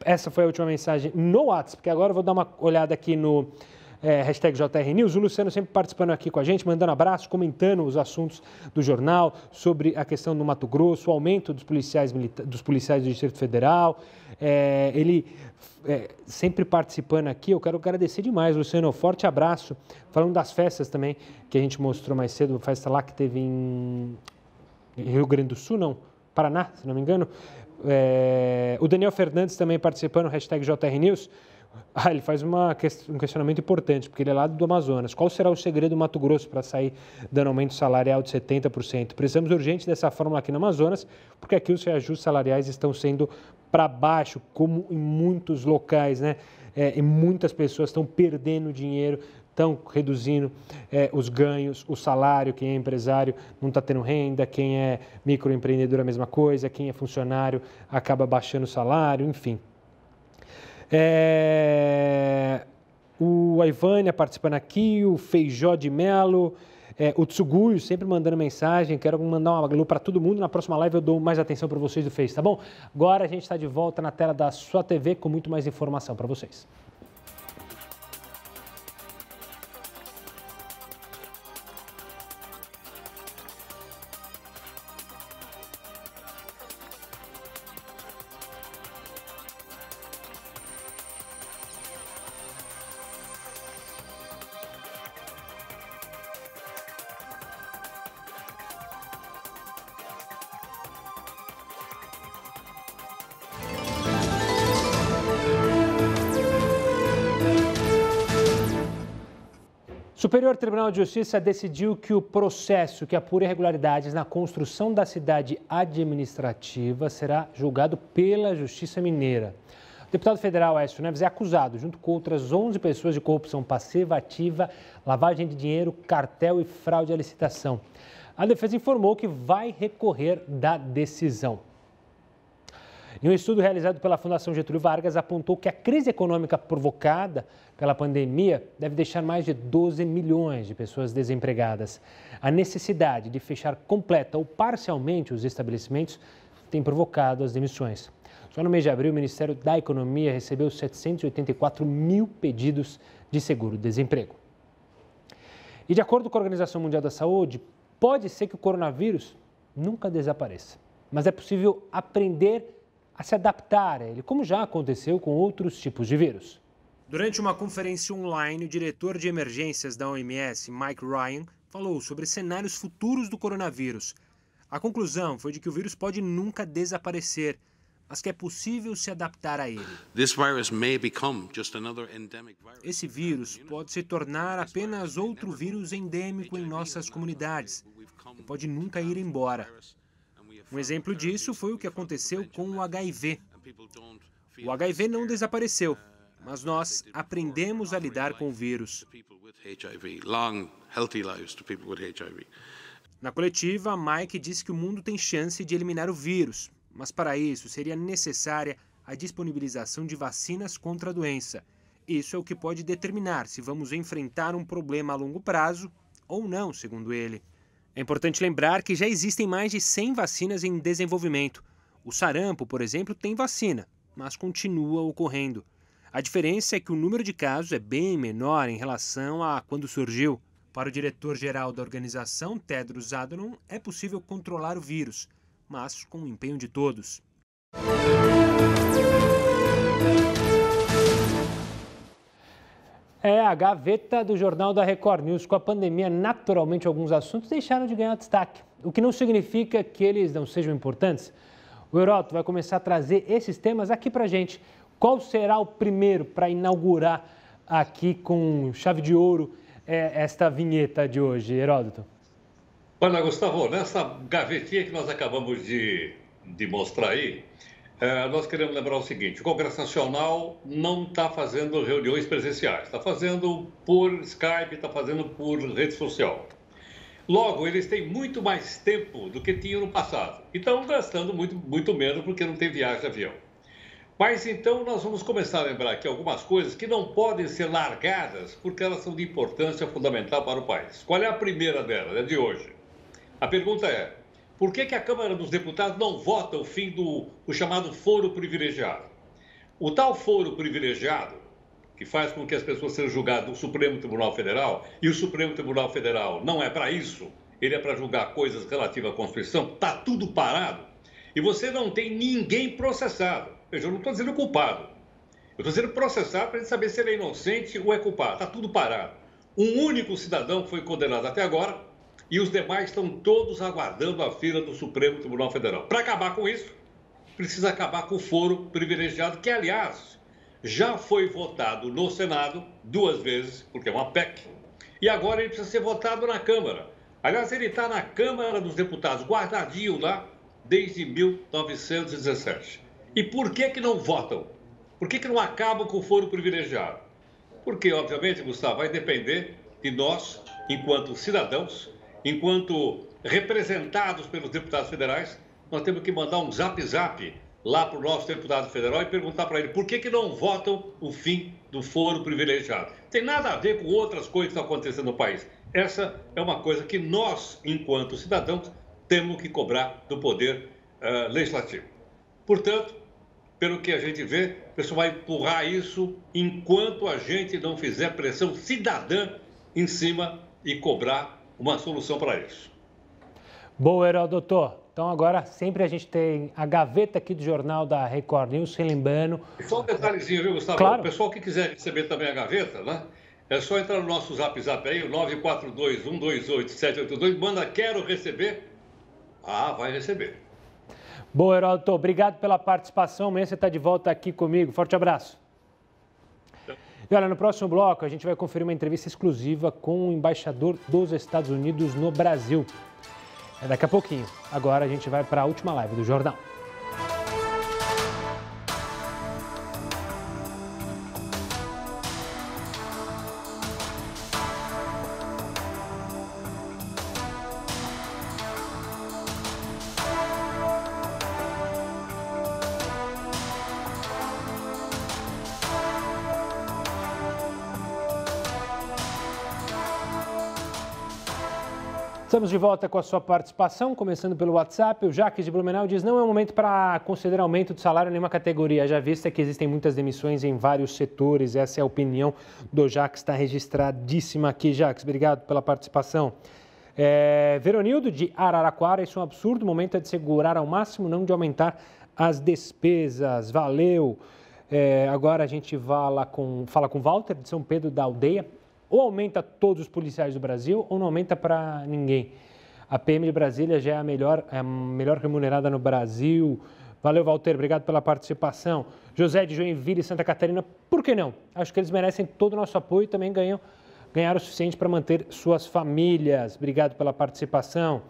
Essa foi a última mensagem no WhatsApp, porque agora eu vou dar uma olhada aqui no hashtag JR News. O Luciano sempre participando aqui com a gente, mandando abraço, comentando os assuntos do jornal, sobre a questão do Mato Grosso, o aumento dos policiais do Distrito Federal. Ele sempre participando aqui. Eu quero agradecer demais, Luciano. Forte abraço. Falando das festas também, que a gente mostrou mais cedo, festa lá que teve em Rio Grande do Sul, não, Paraná, se não me engano. O Daniel Fernandes também participando, hashtag JR News. Ele faz um questionamento importante, porque ele é lá do Amazonas. Qual será o segredo do Mato Grosso para sair dando aumento salarial de 70%? Precisamos urgente dessa fórmula aqui no Amazonas, porque aqui os reajustes salariais estão sendo para baixo, como em muitos locais, né? E muitas pessoas estão perdendo dinheiro, estão reduzindo os ganhos, o salário. Quem é empresário não está tendo renda, quem é microempreendedor a mesma coisa, quem é funcionário acaba baixando o salário, enfim. O Aivânia participando aqui, o Feijó de Melo, o Tsuguyo sempre mandando mensagem. Quero mandar um alô para todo mundo. Na próxima live eu dou mais atenção para vocês do Face, tá bom? Agora a gente está de volta na tela da sua TV com muito mais informação para vocês. Superior Tribunal de Justiça decidiu que o processo que apura irregularidades na construção da cidade administrativa será julgado pela Justiça Mineira. O deputado federal Aécio Neves é acusado, junto com outras 11 pessoas, de corrupção passiva, ativa, lavagem de dinheiro, cartel e fraude à licitação. A defesa informou que vai recorrer da decisão. E um estudo realizado pela Fundação Getúlio Vargas apontou que a crise econômica provocada pela pandemia deve deixar mais de 12 milhões de pessoas desempregadas. A necessidade de fechar completa ou parcialmente os estabelecimentos tem provocado as demissões. Só no mês de abril, o Ministério da Economia recebeu 784 mil pedidos de seguro-desemprego. E de acordo com a Organização Mundial da Saúde, pode ser que o coronavírus nunca desapareça, mas é possível aprender a se adaptar a ele, como já aconteceu com outros tipos de vírus. Durante uma conferência online, o diretor de emergências da OMS, Mike Ryan, falou sobre cenários futuros do coronavírus. A conclusão foi de que o vírus pode nunca desaparecer, mas que é possível se adaptar a ele. Esse vírus pode se tornar apenas outro vírus endêmico em nossas comunidades e pode nunca ir embora. Um exemplo disso foi o que aconteceu com o HIV. O HIV não desapareceu, mas nós aprendemos a lidar com o vírus. Na coletiva, Mike disse que o mundo tem chance de eliminar o vírus, mas para isso seria necessária a disponibilização de vacinas contra a doença. Isso é o que pode determinar se vamos enfrentar um problema a longo prazo ou não, segundo ele. É importante lembrar que já existem mais de 100 vacinas em desenvolvimento. O sarampo, por exemplo, tem vacina, mas continua ocorrendo. A diferença é que o número de casos é bem menor em relação a quando surgiu. Para o diretor-geral da organização, Tedros Adhanom, é possível controlar o vírus, mas com o empenho de todos. É a gaveta do Jornal da Record News. Com a pandemia, naturalmente, alguns assuntos deixaram de ganhar destaque, o que não significa que eles não sejam importantes. O Heródoto vai começar a trazer esses temas aqui pra gente. Qual será o primeiro para inaugurar aqui com chave de ouro esta vinheta de hoje, Heródoto? Olha, Gustavo, nessa gavetinha que nós acabamos de mostrar aí, nós queremos lembrar o seguinte: o Congresso Nacional não está fazendo reuniões presenciais, está fazendo por Skype, está fazendo por rede social. Logo, eles têm muito mais tempo do que tinham no passado e estão gastando muito menos porque não tem viagem de avião. Mas então nós vamos começar a lembrar aqui algumas coisas que não podem ser largadas porque elas são de importância fundamental para o país. Qual é a primeira delas? É de hoje. A pergunta é, por que a Câmara dos Deputados não vota o fim do chamado foro privilegiado? O tal foro privilegiado, que faz com que as pessoas sejam julgadas no Supremo Tribunal Federal, e o Supremo Tribunal Federal não é para isso, ele é para julgar coisas relativas à Constituição, está tudo parado, e você não tem ninguém processado. Veja, eu não estou dizendo culpado, eu estou dizendo processado para a gente saber se ele é inocente ou é culpado, está tudo parado. Um único cidadão foi condenado até agora, e os demais estão todos aguardando a fila do Supremo Tribunal Federal. Para acabar com isso, precisa acabar com o foro privilegiado, que, aliás, já foi votado no Senado 2 vezes, porque é uma PEC, e agora ele precisa ser votado na Câmara. Aliás, ele está na Câmara dos Deputados, guardadinho lá, desde 1917. E por que não votam? Por que não acabam com o foro privilegiado? Porque, obviamente, Gustavo, vai depender de nós, enquanto cidadãos, enquanto representados pelos deputados federais, nós temos que mandar um zap lá para o nosso deputado federal e perguntar para ele por que não votam o fim do foro privilegiado. Tem nada a ver com outras coisas que estão acontecendo no país. Essa é uma coisa que nós, enquanto cidadãos, temos que cobrar do poder legislativo. Portanto, pelo que a gente vê, o pessoal vai empurrar isso enquanto a gente não fizer pressão cidadã em cima e cobrar uma solução para isso. Boa, Heródoto. Então agora sempre a gente tem a gaveta aqui do Jornal da Record News, relembrando... Só um detalhezinho, viu, Gustavo? Claro. O pessoal que quiser receber também a gaveta, né? É só entrar no nosso zap aí, o 942-128-782, manda quero receber. Ah, vai receber. Boa, Heródoto. Obrigado pela participação. Amanhã você está de volta aqui comigo. Forte abraço. E olha, no próximo bloco a gente vai conferir uma entrevista exclusiva com o embaixador dos Estados Unidos no Brasil. É daqui a pouquinho. Agora a gente vai para a última live do Jornal. Estamos de volta com a sua participação, começando pelo WhatsApp. O Jaques de Blumenau diz: não é um momento para considerar aumento de salário em nenhuma categoria. Já vista que existem muitas demissões em vários setores. Essa é a opinião do Jaques, está registradíssima aqui. Jaques, obrigado pela participação. Veronildo de Araraquara: isso é um absurdo. O momento é de segurar ao máximo, não de aumentar as despesas. Valeu. Agora a gente fala com Walter de São Pedro da Aldeia. Ou aumenta todos os policiais do Brasil ou não aumenta para ninguém. A PM de Brasília já é a melhor remunerada no Brasil. Valeu, Walter, obrigado pela participação. José de Joinville, Santa Catarina, por que não? Acho que eles merecem todo o nosso apoio e também ganharam o suficiente para manter suas famílias. Obrigado pela participação.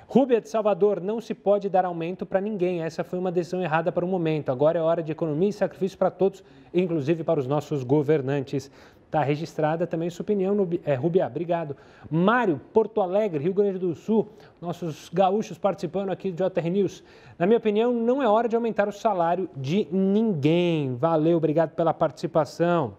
Rúbia de Salvador: não se pode dar aumento para ninguém. Essa foi uma decisão errada para o momento. Agora é hora de economia e sacrifício para todos, inclusive para os nossos governantes. Está registrada também sua opinião, Rubia, obrigado. Mário, Porto Alegre, Rio Grande do Sul, nossos gaúchos participando aqui do JR News. Na minha opinião, não é hora de aumentar o salário de ninguém. Valeu, obrigado pela participação.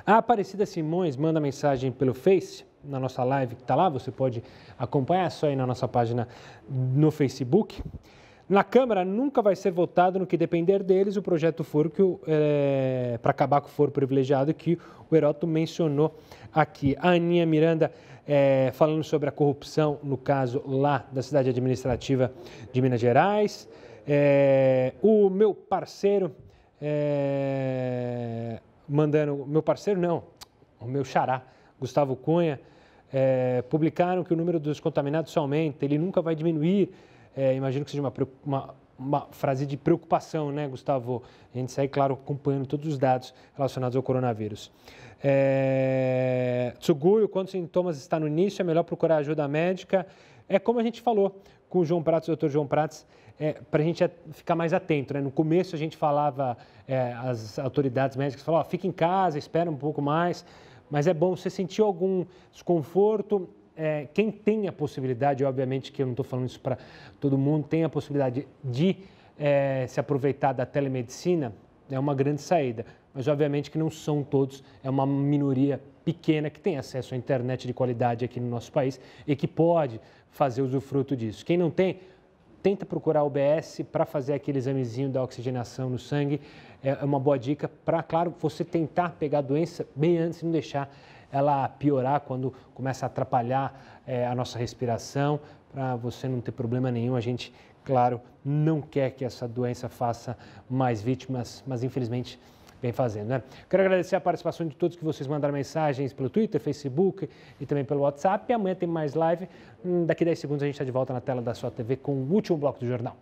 A Aparecida Simões manda mensagem pelo Face, na nossa live que está lá, você pode acompanhar, é só ir na nossa página no Facebook. Na Câmara nunca vai ser votado, no que depender deles, o projeto foro para acabar com o foro privilegiado que o Heródoto mencionou aqui. A Aninha Miranda falando sobre a corrupção, no caso lá da cidade administrativa de Minas Gerais. O meu parceiro o meu xará, Gustavo Cunha, publicaram que o número dos contaminados só aumenta, ele nunca vai diminuir. Imagino que seja uma frase de preocupação, né, Gustavo? A gente segue, claro, acompanhando todos os dados relacionados ao coronavírus. Tsuguyo: quando os sintomas estão no início, é melhor procurar ajuda médica. É como a gente falou com o João Prats, o doutor João Prats, para a gente ficar mais atento, né? No começo a gente falava, as autoridades médicas falavam: fica em casa, espera um pouco mais, mas é bom, você sentiu algum desconforto, quem tem a possibilidade, obviamente que eu não estou falando isso para todo mundo, tem a possibilidade de se aproveitar da telemedicina, é uma grande saída. Mas, obviamente, que não são todos, é uma minoria pequena que tem acesso à internet de qualidade aqui no nosso país e que pode fazer usufruto disso. Quem não tem, tenta procurar o UBS para fazer aquele examezinho da oxigenação no sangue. É uma boa dica para, claro, você tentar pegar a doença bem antes e não deixar ela piorar quando começa a atrapalhar a nossa respiração, para você não ter problema nenhum. A gente, claro, não quer que essa doença faça mais vítimas, mas infelizmente vem fazendo, né? Quero agradecer a participação de todos que vocês mandaram mensagens pelo Twitter, Facebook e também pelo WhatsApp. E amanhã tem mais live. Daqui 10 segundos a gente está de volta na tela da sua TV com o último bloco do jornal.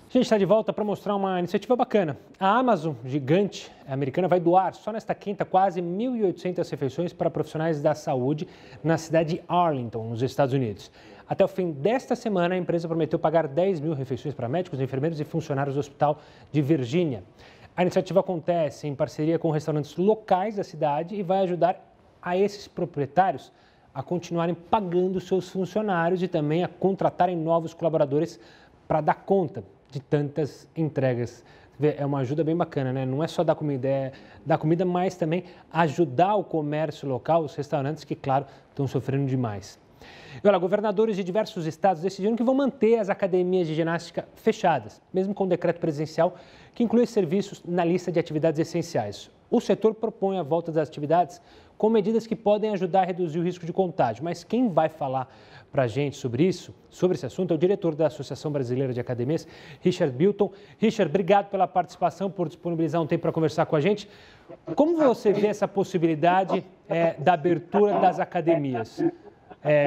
A gente está de volta para mostrar uma iniciativa bacana. A Amazon, gigante americana, vai doar só nesta quinta quase 1.800 refeições para profissionais da saúde na cidade de Arlington, nos Estados Unidos. Até o fim desta semana, a empresa prometeu pagar 10 mil refeições para médicos, enfermeiros e funcionários do Hospital de Virgínia. A iniciativa acontece em parceria com restaurantes locais da cidade e vai ajudar a esses proprietários a continuarem pagando seus funcionários e também a contratarem novos colaboradores para dar conta de tantas entregas. É uma ajuda bem bacana, né? Não é só dar comida, mas também ajudar o comércio local, os restaurantes que, claro, estão sofrendo demais. E olha, governadores de diversos estados decidiram que vão manter as academias de ginástica fechadas, mesmo com o decreto presidencial que inclui serviços na lista de atividades essenciais. O setor propõe a volta das atividades com medidas que podem ajudar a reduzir o risco de contágio, mas quem vai falar para a gente sobre isso, sobre esse assunto, é o diretor da Associação Brasileira de Academias, Richard Bilton. Richard, obrigado pela participação, por disponibilizar um tempo para conversar com a gente. Como você vê essa possibilidade da abertura das academias?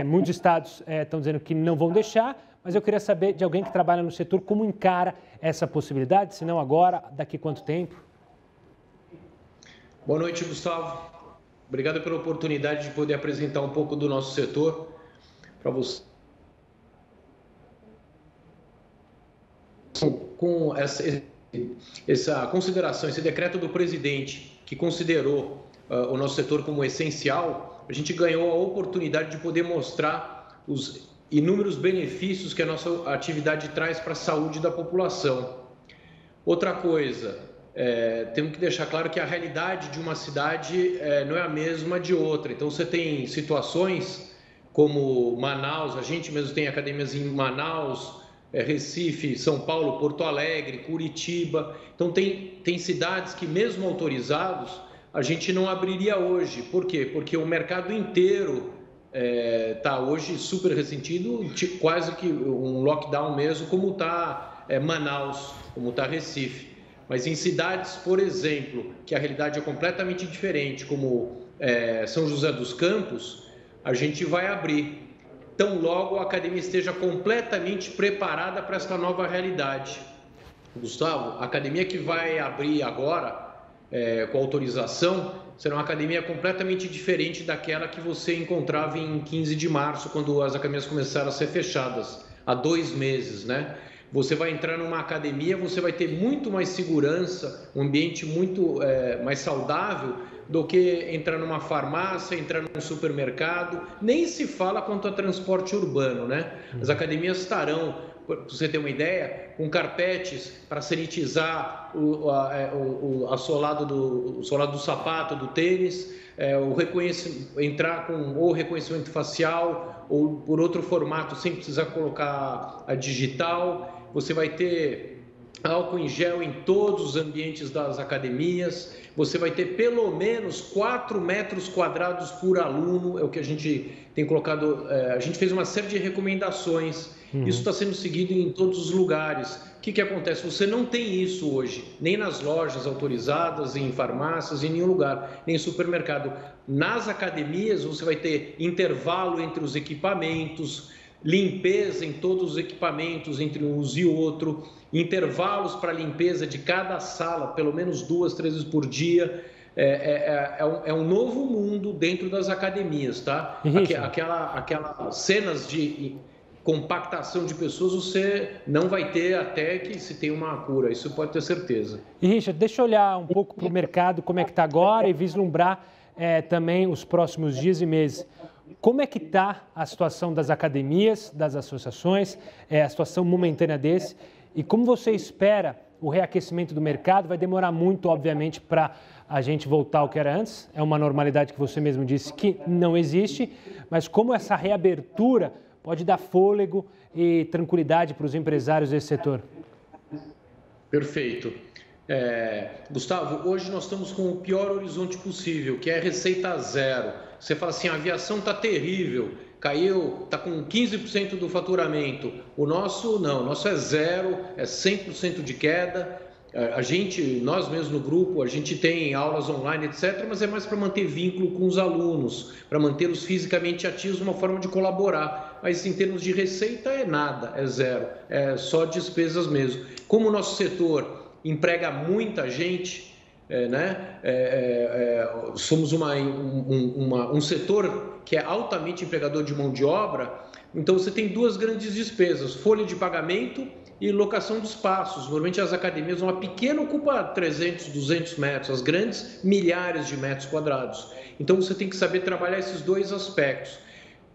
Muitos estados estão dizendo que não vão deixar, mas eu queria saber de alguém que trabalha no setor como encara essa possibilidade, se não agora, daqui quanto tempo? Boa noite, Gustavo. Obrigado pela oportunidade de poder apresentar um pouco do nosso setor para você. Com essa consideração, esse decreto do presidente que considerou o nosso setor como essencial, a gente ganhou a oportunidade de poder mostrar os inúmeros benefícios que a nossa atividade traz para a saúde da população. Outra coisa, temos que deixar claro que a realidade de uma cidade não é a mesma de outra. Então, você tem situações como Manaus, a gente mesmo tem academias em Manaus, Recife, São Paulo, Porto Alegre, Curitiba. Então, tem cidades que, mesmo autorizados, a gente não abriria hoje. Por quê? Porque o mercado inteiro está hoje super ressentido, quase que um lockdown mesmo, como está Manaus, como está Recife. Mas em cidades, por exemplo, que a realidade é completamente diferente, como São José dos Campos, a gente vai abrir. Tão logo a academia esteja completamente preparada para esta nova realidade. Gustavo, a academia que vai abrir agora, com autorização, será uma academia completamente diferente daquela que você encontrava em 15 de março, quando as academias começaram a ser fechadas, há 2 meses, né? Você vai entrar numa academia, você vai ter muito mais segurança, um ambiente muito mais saudável do que entrar numa farmácia, entrar num supermercado. Nem se fala quanto a transporte urbano, né? As academias estarão, para você ter uma ideia, com carpetes para sanitizar o solado do sapato, do tênis, entrar com reconhecimento facial ou por outro formato, sem precisar colocar a digital. Você vai ter álcool em gel em todos os ambientes das academias. Você vai ter pelo menos 4 metros quadrados por aluno, é o que a gente tem colocado. A gente fez uma série de recomendações. Isso está sendo seguido em todos os lugares. O que acontece? Você não tem isso hoje, nem nas lojas autorizadas, em farmácias, em nenhum lugar, nem em supermercado. Nas academias, você vai ter intervalo entre os equipamentos, limpeza em todos os equipamentos entre uns e outro, intervalos para limpeza de cada sala, pelo menos 2, 3 vezes por dia. É um novo mundo dentro das academias, tá? Aquelas cenas de compactação de pessoas você não vai ter até que se tenha uma cura, isso pode ter certeza. E Richard, deixa eu olhar um pouco para o mercado, como é que está agora e vislumbrar também os próximos dias e meses. Como é que está a situação das academias, das associações, a situação momentânea desse e como você espera o reaquecimento do mercado? Vai demorar muito, obviamente, para a gente voltar ao que era antes, é uma normalidade que você mesmo disse que não existe, mas como essa reabertura pode dar fôlego e tranquilidade para os empresários desse setor? Perfeito. Gustavo, hoje nós estamos com o pior horizonte possível, que é receita zero. Você fala assim, a aviação está terrível, caiu, está com 15% do faturamento. O nosso não, o nosso é zero, é 100% de queda. Nós mesmos no grupo, a gente tem aulas online, etc., mas é mais para manter vínculo com os alunos, para mantê-los fisicamente ativos, uma forma de colaborar. Mas em termos de receita é nada, é zero, é só despesas mesmo. Como o nosso setor emprega muita gente, somos um setor que é altamente empregador de mão de obra, então você tem duas grandes despesas, folha de pagamento e locação de espaços. Normalmente as academias, uma pequena ocupa 300, 200 metros, as grandes milhares de metros quadrados. Então você tem que saber trabalhar esses dois aspectos.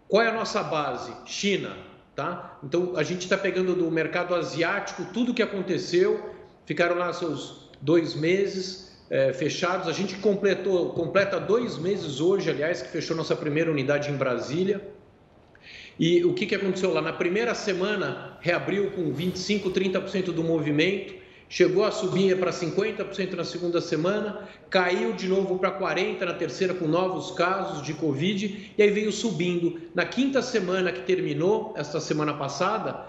Qual é a nossa base? China, tá? Então a gente está pegando do mercado asiático tudo o que aconteceu, ficaram lá seus 2 meses fechados. A gente completa 2 meses hoje, aliás, que fechou nossa primeira unidade em Brasília. E o que aconteceu lá? Na primeira semana, reabriu com 25%, 30% do movimento, chegou a subir para 50% na segunda semana, caiu de novo para 40% na terceira com novos casos de Covid, e aí veio subindo. Na quinta semana que terminou, esta semana passada,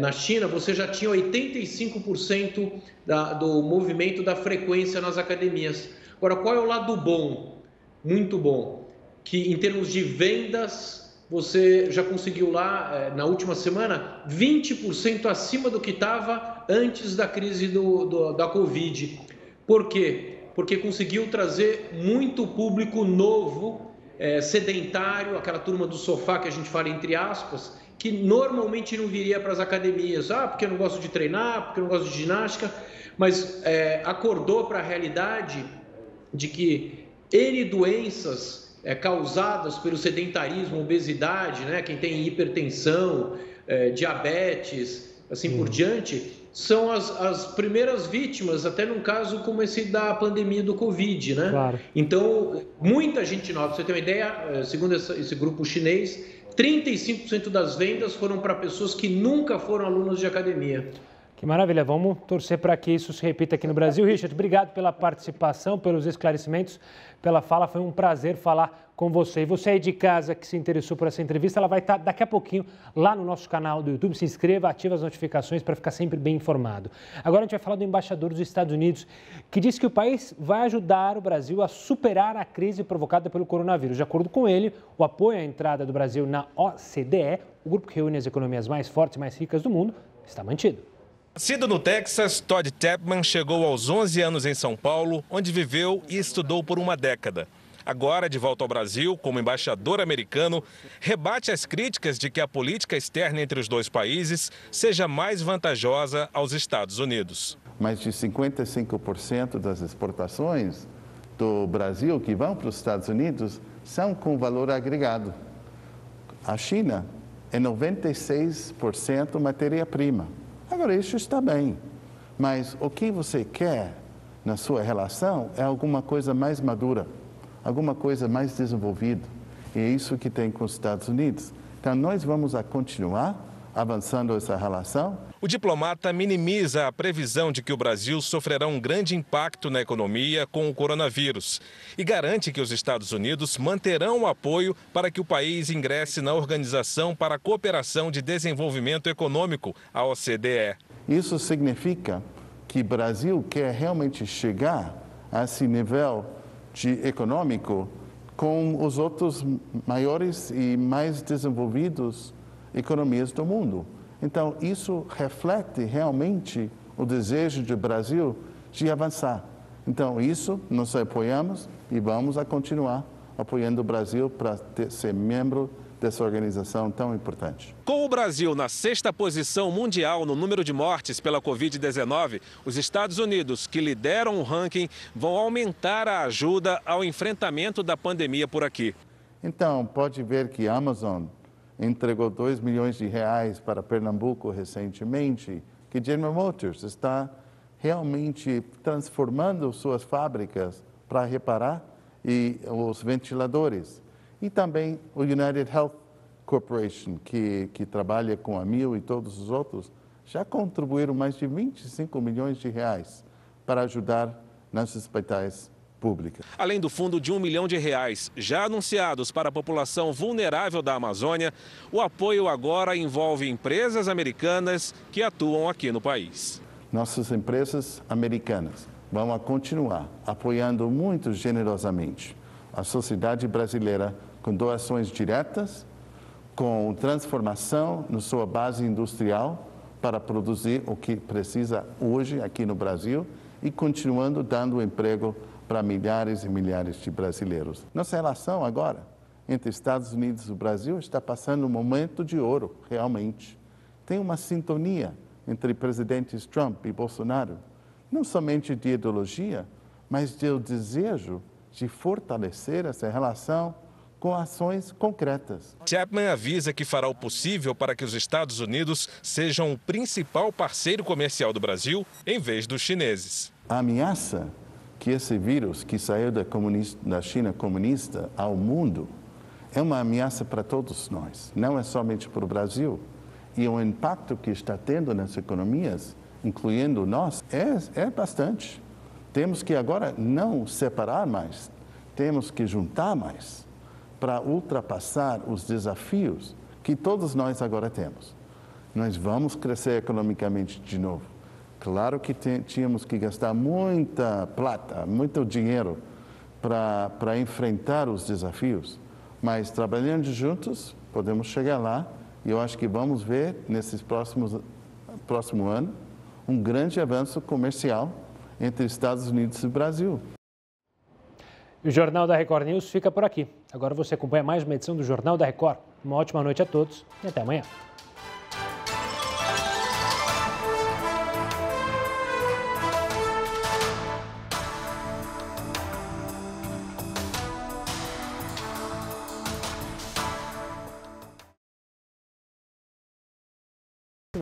na China, você já tinha 85% do movimento da frequência nas academias. Agora, qual é o lado bom? Muito bom. Que em termos de vendas, você já conseguiu lá, na última semana, 20% acima do que estava antes da crise da Covid. Por quê? Porque conseguiu trazer muito público novo, sedentário, aquela turma do sofá que a gente fala entre aspas, que normalmente não viria para as academias. Porque eu não gosto de treinar, porque eu não gosto de ginástica, mas acordou para a realidade de que N doenças causadas pelo sedentarismo, obesidade, quem tem hipertensão, diabetes, assim por diante, são as primeiras vítimas, até num caso como esse da pandemia do Covid, Claro. Então, muita gente nova, pra você ter uma ideia, segundo esse grupo chinês, 35% das vendas foram para pessoas que nunca foram alunos de academia. Que maravilha, vamos torcer para que isso se repita aqui no Brasil. Richard, obrigado pela participação, pelos esclarecimentos, pela fala, foi um prazer falar com você. E você aí de casa que se interessou por essa entrevista, ela vai estar daqui a pouquinho lá no nosso canal do YouTube. Se inscreva, ative as notificações para ficar sempre bem informado. Agora a gente vai falar do embaixador dos Estados Unidos, que diz que o país vai ajudar o Brasil a superar a crise provocada pelo coronavírus. De acordo com ele, o apoio à entrada do Brasil na OCDE, o grupo que reúne as economias mais fortes e mais ricas do mundo, está mantido. Nascido no Texas, Todd Chapman chegou aos 11 anos em São Paulo, onde viveu e estudou por uma década. Agora, de volta ao Brasil, como embaixador americano, rebate as críticas de que a política externa entre os dois países seja mais vantajosa aos Estados Unidos. Mais de 55% das exportações do Brasil que vão para os Estados Unidos são com valor agregado. A China é 96% matéria-prima. Agora, isso está bem, mas o que você quer na sua relação é alguma coisa mais madura, alguma coisa mais desenvolvida. E é isso que tem com os Estados Unidos. Então, nós vamos continuar avançando essa relação. O diplomata minimiza a previsão de que o Brasil sofrerá um grande impacto na economia com o coronavírus e garante que os Estados Unidos manterão o apoio para que o país ingresse na Organização para a Cooperação de Desenvolvimento Econômico, a OCDE. Isso significa que o Brasil quer realmente chegar a esse nível econômico com os outros maiores e mais desenvolvidos economias do mundo. Então, isso reflete realmente o desejo do Brasil de avançar. Então, isso nós apoiamos e vamos a continuar apoiando o Brasil para ser membro dessa organização tão importante. Com o Brasil na 6ª posição mundial no número de mortes pela Covid-19, os Estados Unidos, que lideram o ranking, vão aumentar a ajuda ao enfrentamento da pandemia por aqui. Então, pode ver que a Amazon entregou R$2 milhões para Pernambuco recentemente, que General Motors está realmente transformando suas fábricas para reparar os ventiladores. E também o United Health Corporation, que trabalha com a Amil e todos os outros, já contribuíram mais de R$25 milhões para ajudar nos hospitais públicos. Além do fundo de R$1 milhão já anunciados para a população vulnerável da Amazônia, o apoio agora envolve empresas americanas que atuam aqui no país. Nossas empresas americanas vão continuar apoiando muito generosamente a sociedade brasileira com doações diretas, com transformação na sua base industrial para produzir o que precisa hoje aqui no Brasil e continuando dando emprego para milhares e milhares de brasileiros. Nossa relação agora entre Estados Unidos e o Brasil está passando um momento de ouro, realmente. Tem uma sintonia entre presidentes Trump e Bolsonaro, não somente de ideologia, mas de desejo de fortalecer essa relação com ações concretas. Chapman avisa que fará o possível para que os Estados Unidos sejam o principal parceiro comercial do Brasil, em vez dos chineses. A ameaça que esse vírus que saiu da China comunista ao mundo é uma ameaça para todos nós, não é somente para o Brasil. E o impacto que está tendo nas economias, incluindo nós, é bastante. Temos que agora não separar mais, temos que juntar mais para ultrapassar os desafios que todos nós agora temos. Nós vamos crescer economicamente de novo. Claro que tínhamos que gastar muita plata, muito dinheiro para enfrentar os desafios, mas trabalhando juntos podemos chegar lá e eu acho que vamos ver nesses próximo ano um grande avanço comercial entre Estados Unidos e Brasil. E o Jornal da Record News fica por aqui. Agora você acompanha mais uma edição do Jornal da Record. Uma ótima noite a todos e até amanhã.